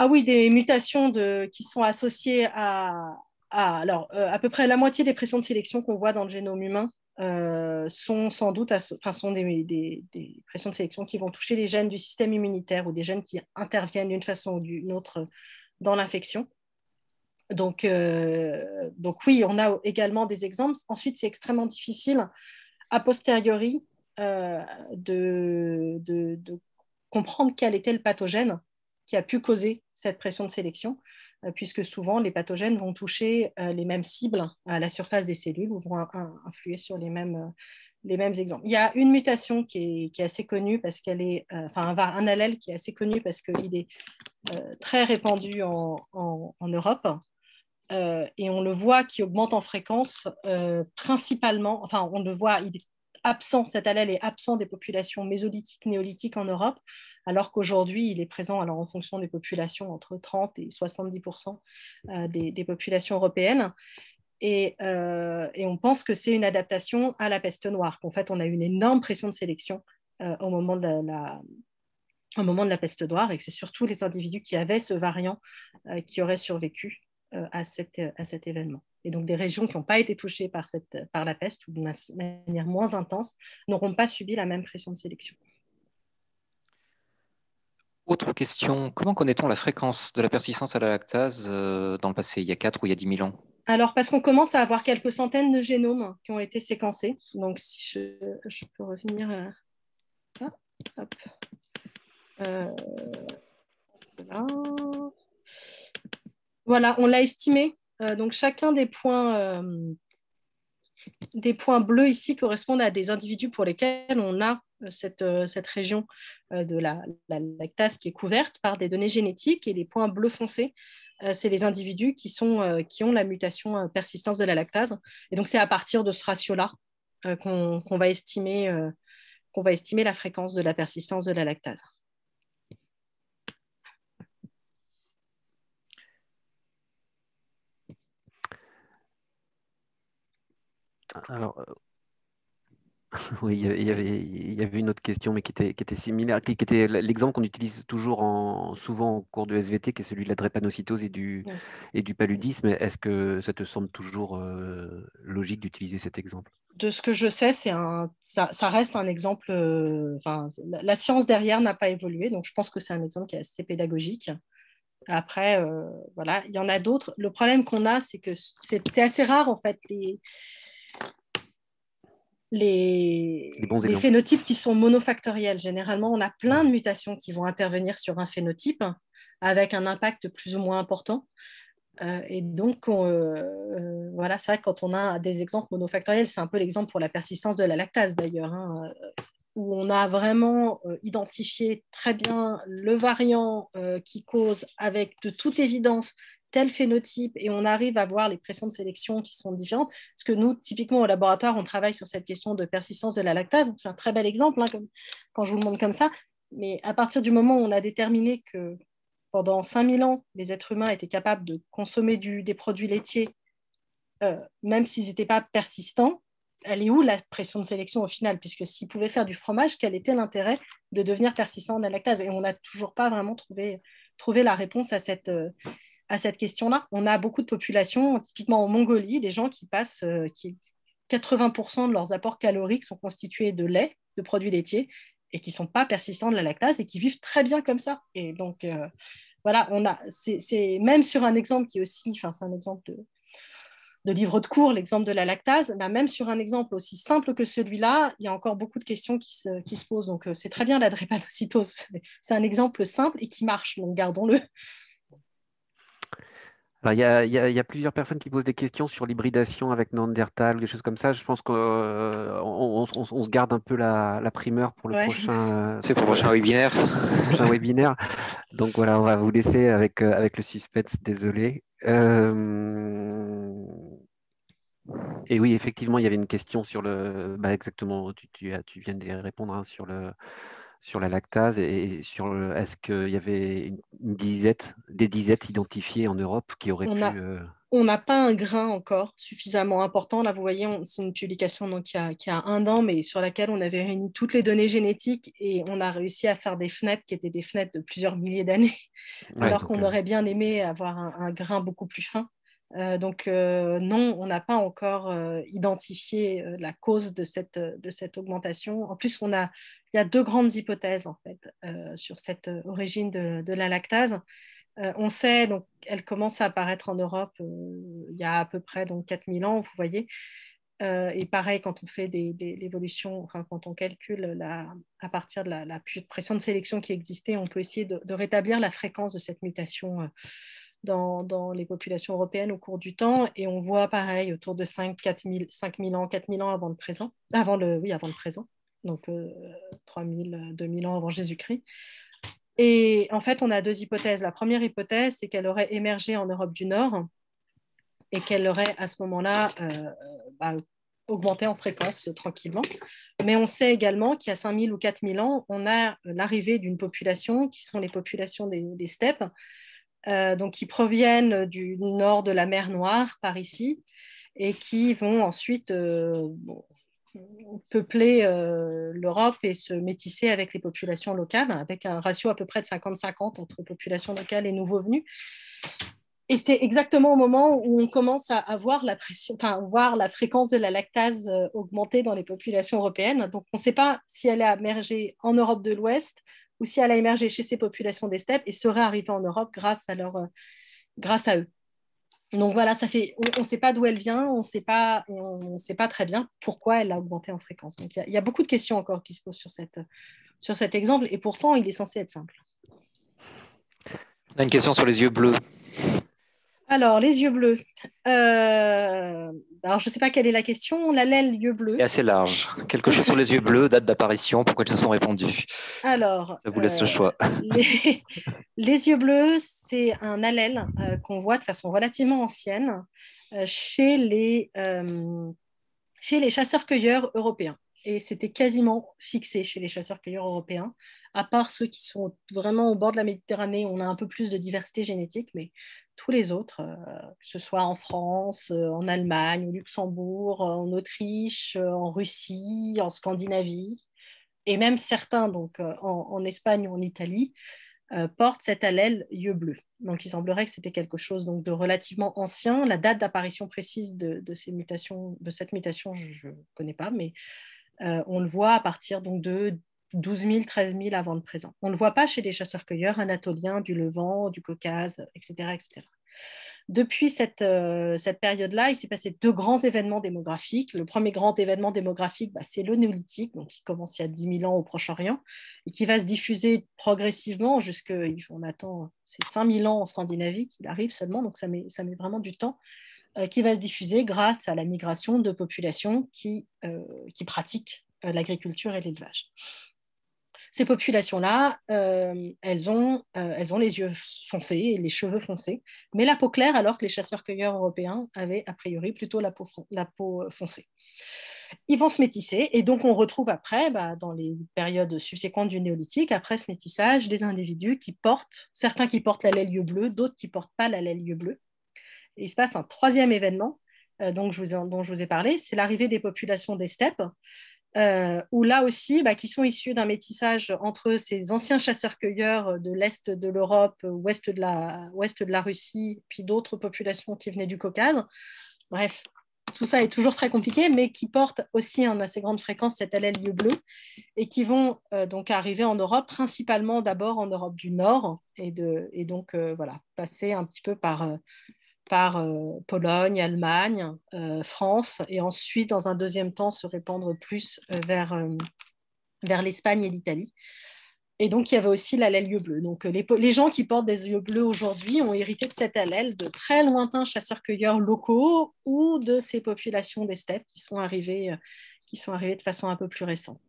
Ah oui, des mutations qui sont associées alors, à peu près la moitié des pressions de sélection qu'on voit dans le génome humain sont sans doute sont des pressions de sélection qui vont toucher les gènes du système immunitaire ou des gènes qui interviennent d'une façon ou d'une autre dans l'infection. Donc oui, on a également des exemples. Ensuite, c'est extrêmement difficile a posteriori de comprendre quel était le pathogène qui a pu causer cette pression de sélection, puisque souvent les pathogènes vont toucher les mêmes cibles à la surface des cellules ou vont influer sur les mêmes exemples. Il y a une mutation qui est assez connue parce qu'elle est, un allèle qui est assez connu parce qu'il est très répandu en Europe. Et on le voit qui augmente en fréquence principalement, enfin on le voit, il est absent, cet allèle est absent des populations mésolithiques, néolithiques en Europe, alors qu'aujourd'hui il est présent alors, en fonction des populations entre 30 et 70% des populations européennes. Et on pense que c'est une adaptation à la peste noire, qu'en fait on a une énorme pression de sélection au moment de la peste noire et que c'est surtout les individus qui avaient ce variant qui auraient survécu à cet événement. Et donc des régions qui n'ont pas été touchées par la peste ou d'une manière moins intense n'auront pas subi la même pression de sélection. Autre question, comment connaît-on la fréquence de la persistance à la lactase dans le passé, il y a 4 ou il y a 10 000 ans? Alors, parce qu'on commence à avoir quelques centaines de génomes qui ont été séquencés. Donc, si je peux revenir... hop. Voilà, on l'a estimé. Donc, chacun des points bleus ici correspondent à des individus pour lesquels on a cette région de la lactase qui est couverte par des données génétiques, et les points bleus foncés, c'est les individus qui ont la mutation persistance de la lactase. Et donc, c'est à partir de ce ratio-là qu'on va estimer la fréquence de la persistance de la lactase. Alors, Oui, il y avait une autre question, mais qui était similaire, qui était l'exemple qu'on utilise toujours souvent au cours de SVT, qui est celui de la drépanocytose Mm. et du paludisme. Est-ce que ça te semble toujours logique d'utiliser cet exemple? De ce que je sais, ça reste un exemple. La science derrière n'a pas évolué, donc je pense que c'est un exemple qui est assez pédagogique. Après, voilà, il y en a d'autres. Le problème qu'on a, c'est que c'est assez rare, en fait, Les bons les exemples. phénotypes qui sont monofactoriels. Généralement, on a plein de mutations qui vont intervenir sur un phénotype avec un impact plus ou moins important. Et donc, voilà, c'est vrai que quand on a des exemples monofactoriels, c'est un peu l'exemple pour la persistance de la lactase d'ailleurs, hein, où on a vraiment identifié très bien le variant qui cause avec de toute évidence tel phénotype et on arrive à voir les pressions de sélection qui sont différentes. Parce que nous, typiquement au laboratoire, on travaille sur cette question de persistance de la lactase. Donc, c'est un très bel exemple quand je vous le montre comme ça. Mais à partir du moment où on a déterminé que pendant 5000 ans, les êtres humains étaient capables de consommer des produits laitiers, même s'ils n'étaient pas persistants, elle est où la pression de sélection au final? Puisque s'ils pouvaient faire du fromage, quel était l'intérêt de devenir persistant en lactase? Et on n'a toujours pas vraiment trouvé la réponse à cette question-là. On a beaucoup de populations, typiquement en Mongolie, des gens qui passent, 80% de leurs apports caloriques sont constitués de lait, de produits laitiers, et qui ne sont pas persistants de la lactase et qui vivent très bien comme ça. Et donc, voilà, c'est même sur un exemple qui est aussi, enfin, c'est un exemple de livre de cours, l'exemple de la lactase, bah, même sur un exemple aussi simple que celui-là, il y a encore beaucoup de questions qui se posent. Donc, c'est très bien la drépanocytose. C'est un exemple simple et qui marche, donc gardons-le. Alors, il y a plusieurs personnes qui posent des questions sur l'hybridation avec Néandertal ou des choses comme ça. Je pense qu'on on se garde un peu la primeur pour le Ouais. C'est pour le prochain webinaire. prochain webinaire. Donc voilà, on va vous laisser avec le suspense, désolé. Et oui, effectivement, il y avait une question sur exactement, tu viens de répondre hein, sur la lactase et sur est-ce qu'il y avait des disettes identifiées en Europe qui auraient On pu. a, on n'a pas un grain encore suffisamment important. Là, vous voyez, c'est une publication donc, qui a 1 an, mais sur laquelle on avait réuni toutes les données génétiques et on a réussi à faire des fenêtres qui étaient des fenêtres de plusieurs milliers d'années, Ouais, alors donc, qu'on aurait bien aimé avoir un grain beaucoup plus fin. Non, on n'a pas encore identifié la cause de cette augmentation. En plus, il y a 2 grandes hypothèses en fait sur cette origine de la lactase. On sait, donc, elle commence à apparaître en Europe il y a à peu près donc, 4000 ans, vous voyez. Et pareil, quand on fait l'évolution, enfin, quand on calcule à partir de la pression de sélection qui existait, on peut essayer de rétablir la fréquence de cette mutation dans les populations européennes au cours du temps. Et on voit pareil autour de 5000 ans, 4000 ans avant le présent, avant le présent, donc 3000, 2000 ans avant Jésus-Christ. Et en fait, on a 2 hypothèses. La première hypothèse, c'est qu'elle aurait émergé en Europe du Nord et qu'elle aurait à ce moment-là augmenté en fréquence tranquillement. Mais on sait également qu'il y a 5000 ou 4000 ans, on a l'arrivée d'une population qui sont les populations des steppes, donc qui proviennent du nord de la mer Noire par ici et qui vont ensuite peupler l'Europe et se métisser avec les populations locales, avec un ratio à peu près de 50-50 entre population locale et nouveaux venus. Et c'est exactement au moment où on commence à voir voir la fréquence de la lactase augmenter dans les populations européennes. Donc, on ne sait pas si elle a émergé en Europe de l'Ouest ou si elle a émergé chez ces populations des steppes et serait arrivée en Europe grâce à eux. Donc voilà, on ne sait pas d'où elle vient, on ne sait pas très bien pourquoi elle a augmenté en fréquence. Donc il y a beaucoup de questions encore qui se posent sur cet exemple, et pourtant il est censé être simple. On a une question sur les yeux bleus. Alors, les yeux bleus. Alors, je ne sais pas quelle est la question. L'allèle yeux bleus. Et assez large. Quelque chose sur les yeux bleus, date d'apparition, pourquoi ils se sont répandus. Alors, ça vous laisse le choix. Les yeux bleus, c'est un allèle qu'on voit de façon relativement ancienne chez les chasseurs-cueilleurs européens. Et c'était quasiment fixé chez les chasseurs-cueilleurs européens À part ceux qui sont vraiment au bord de la Méditerranée, on a un peu plus de diversité génétique, mais tous les autres, que ce soit en France, en Allemagne, au Luxembourg, en Autriche, en Russie, en Scandinavie, et même certains donc, en Espagne ou en Italie, portent cet allèle yeux bleus. Donc, il semblerait que c'était quelque chose donc, de relativement ancien. La date d'apparition précise de cette mutation, je ne connais pas, mais on le voit à partir donc, de 12 000, 13 000 avant le présent. On ne le voit pas chez des chasseurs-cueilleurs anatoliens du Levant, du Caucase, etc. etc. Depuis cette période-là, il s'est passé deux grands événements démographiques. Le premier grand événement démographique, c'est le néolithique, donc qui commence il y a 10 000 ans au Proche-Orient et qui va se diffuser progressivement on attend, c'est 5 000 ans en Scandinavie qu'il arrive seulement, donc ça met vraiment du temps, qui va se diffuser grâce à la migration de populations qui pratiquent l'agriculture et l'élevage. Ces populations-là, elles ont les yeux foncés et les cheveux foncés, mais la peau claire, alors que les chasseurs-cueilleurs européens avaient a priori plutôt la peau foncée. Ils vont se métisser, et donc on retrouve après, dans les périodes subséquentes du néolithique, après ce métissage, des individus certains qui portent l'allèle yeux bleu, d'autres qui ne portent pas l'allèle yeux bleu. Et il se passe un troisième événement dont je vous ai parlé, c'est l'arrivée des populations des steppes, où là aussi, qui sont issus d'un métissage entre ces anciens chasseurs-cueilleurs de l'Est de l'Europe, ouest de la Russie, puis d'autres populations qui venaient du Caucase. Bref, tout ça est toujours très compliqué, mais qui portent aussi en assez grande fréquence cet allèle yeux bleu et qui vont donc arriver en Europe, principalement d'abord en Europe du Nord, et donc passer un petit peu par Pologne, Allemagne, France, et ensuite, dans un deuxième temps, se répandre plus vers l'Espagne et l'Italie. Et donc, il y avait aussi l'allèle yeux bleus. Donc, les gens qui portent des yeux bleus aujourd'hui ont hérité de cet allèle de très lointains chasseurs-cueilleurs locaux ou de ces populations des steppes qui sont arrivées de façon un peu plus récente.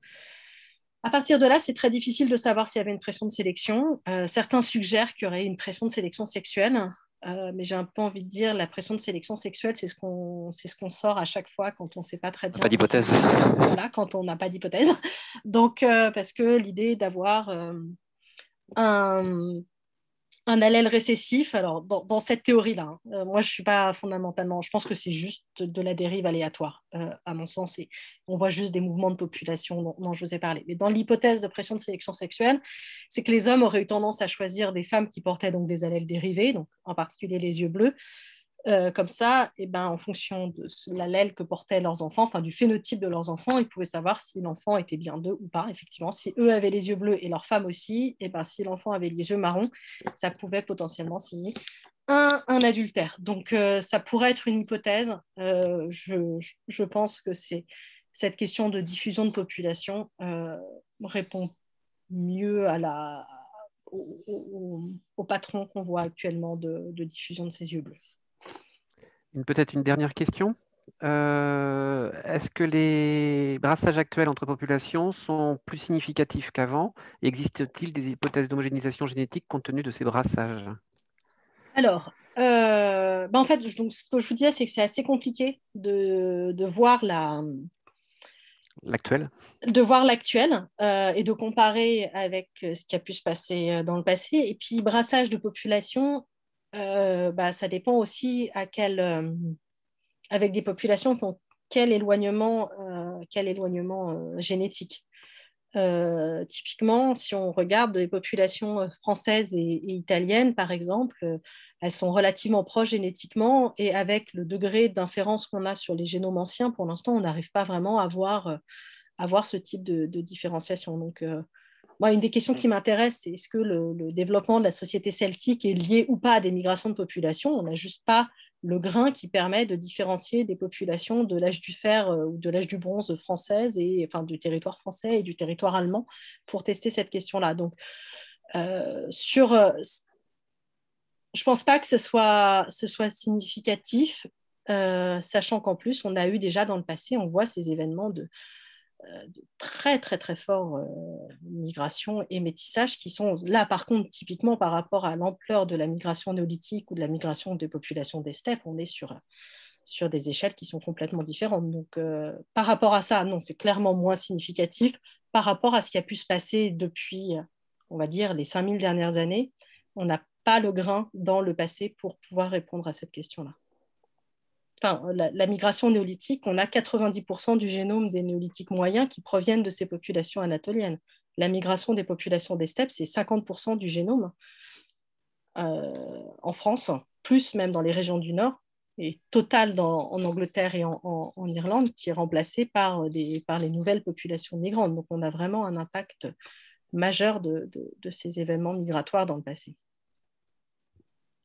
À partir de là, c'est très difficile de savoir s'il y avait une pression de sélection. Certains suggèrent qu'il y aurait une pression de sélection sexuelle. Mais j'ai un peu envie de dire la pression de sélection sexuelle, c'est ce qu'on sort à chaque fois quand on ne sait pas très bien. Pas d'hypothèse. Voilà, quand on n'a pas d'hypothèse. Donc, parce que l'idée d'avoir un allèle récessif, alors dans cette théorie-là, moi je ne suis pas fondamentalement, je pense que c'est juste de la dérive aléatoire, à mon sens, et on voit juste des mouvements de population dont je vous ai parlé. Mais dans l'hypothèse de pression de sélection sexuelle, c'est que les hommes auraient eu tendance à choisir des femmes qui portaient donc des allèles dérivés, donc en particulier les yeux bleus, comme ça, en fonction de l'allèle que portaient leurs enfants, enfin du phénotype de leurs enfants, ils pouvaient savoir si l'enfant était bien d'eux ou pas. Effectivement, si eux avaient les yeux bleus et leur femme aussi, si l'enfant avait les yeux marrons, ça pouvait potentiellement signer un adultère. Donc, ça pourrait être une hypothèse. Je pense que c'est cette question de diffusion de population répond mieux au patron qu'on voit actuellement de diffusion de ces yeux bleus. Peut-être une dernière question. Est-ce que les brassages actuels entre populations sont plus significatifs qu'avant? Existe-t-il des hypothèses d'homogénéisation génétique compte tenu de ces brassages? Alors, en fait, donc, ce que je vous disais, c'est que c'est assez compliqué de voir L'actuel? De voir l'actuel et de comparer avec ce qui a pu se passer dans le passé. Et puis, brassage de population, ça dépend aussi avec des populations qui ont quel éloignement génétique. Typiquement, si on regarde les populations françaises et italiennes, par exemple, elles sont relativement proches génétiquement et avec le degré d'inférence qu'on a sur les génomes anciens, pour l'instant, on n'arrive pas vraiment à voir ce type de différenciation. Donc, moi, une des questions qui m'intéresse, c'est est-ce que le développement de la société celtique est lié ou pas à des migrations de population? On n'a juste pas le grain qui permet de différencier des populations de l'âge du fer ou de l'âge du bronze française, du territoire français et du territoire allemand pour tester cette question-là. Donc, je ne pense pas que ce soit significatif, sachant qu'en plus, on a eu déjà dans le passé, on voit ces événements de très très très fort migration et métissage qui sont là par contre typiquement par rapport à l'ampleur de la migration néolithique ou de la migration des populations des steppes, on est sur sur des échelles qui sont complètement différentes. Donc, par rapport à ça, non, c'est clairement moins significatif. Par rapport à ce qui a pu se passer depuis, on va dire, les 5000 dernières années, on n'a pas le grain dans le passé pour pouvoir répondre à cette question-là. Enfin, la migration néolithique, on a 90% du génome des néolithiques moyens qui proviennent de ces populations anatoliennes. La migration des populations des steppes, c'est 50% du génome en France, plus même dans les régions du Nord, et total en Angleterre et en Irlande, qui est remplacé par les nouvelles populations migrantes. Donc, on a vraiment un impact majeur de ces événements migratoires dans le passé.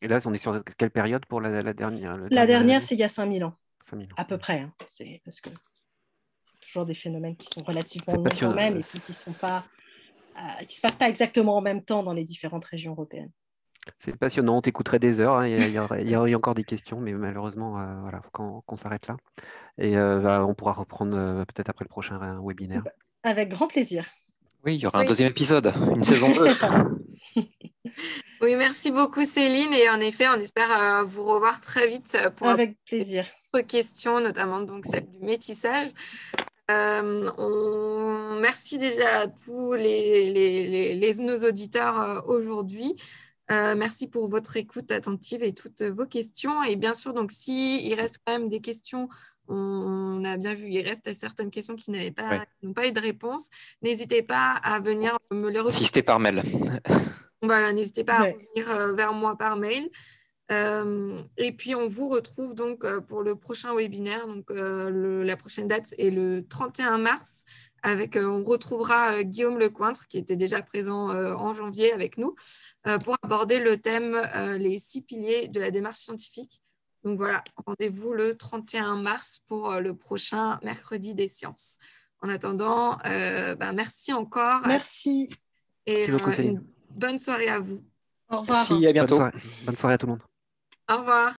Et là, on est sur quelle période pour la dernière? La dernière, c'est il y a 5000 ans, 5000 ans. à peu près. Hein. C'est parce que c'est toujours des phénomènes qui sont relativement longs quand même et puis qui ne se passent pas exactement en même temps dans les différentes régions européennes. C'est passionnant, on t'écouterait des heures. Hein. Il y a encore des questions, mais malheureusement, voilà, faut qu'on s'arrête là. Et on pourra reprendre peut-être après le prochain webinaire. Avec grand plaisir. Oui, il y aura un deuxième épisode, une saison 2. Oui, merci beaucoup Céline. Et en effet, on espère vous revoir très vite pour avec plaisir. D'autres questions, notamment donc celle du métissage. Merci déjà à tous nos auditeurs aujourd'hui. Merci pour votre écoute attentive et toutes vos questions. Et bien sûr, donc s'il reste quand même des questions, on a bien vu, il reste certaines questions qui n'ont pas eu de réponse. N'hésitez pas à venir me les reposer. Insistez par mail. Voilà, n'hésitez pas à revenir vers moi par mail. Et puis, on vous retrouve donc pour le prochain webinaire. Donc, la prochaine date est le 31 mars. On retrouvera Guillaume Lecointre, qui était déjà présent en janvier avec nous, pour aborder le thème les 6 piliers de la démarche scientifique. Donc, voilà, rendez-vous le 31 mars pour le prochain mercredi des sciences. En attendant, merci encore. Merci. Et une bonne soirée à vous. Au revoir. Merci, à bientôt. Bonne soirée à tout le monde. Au revoir.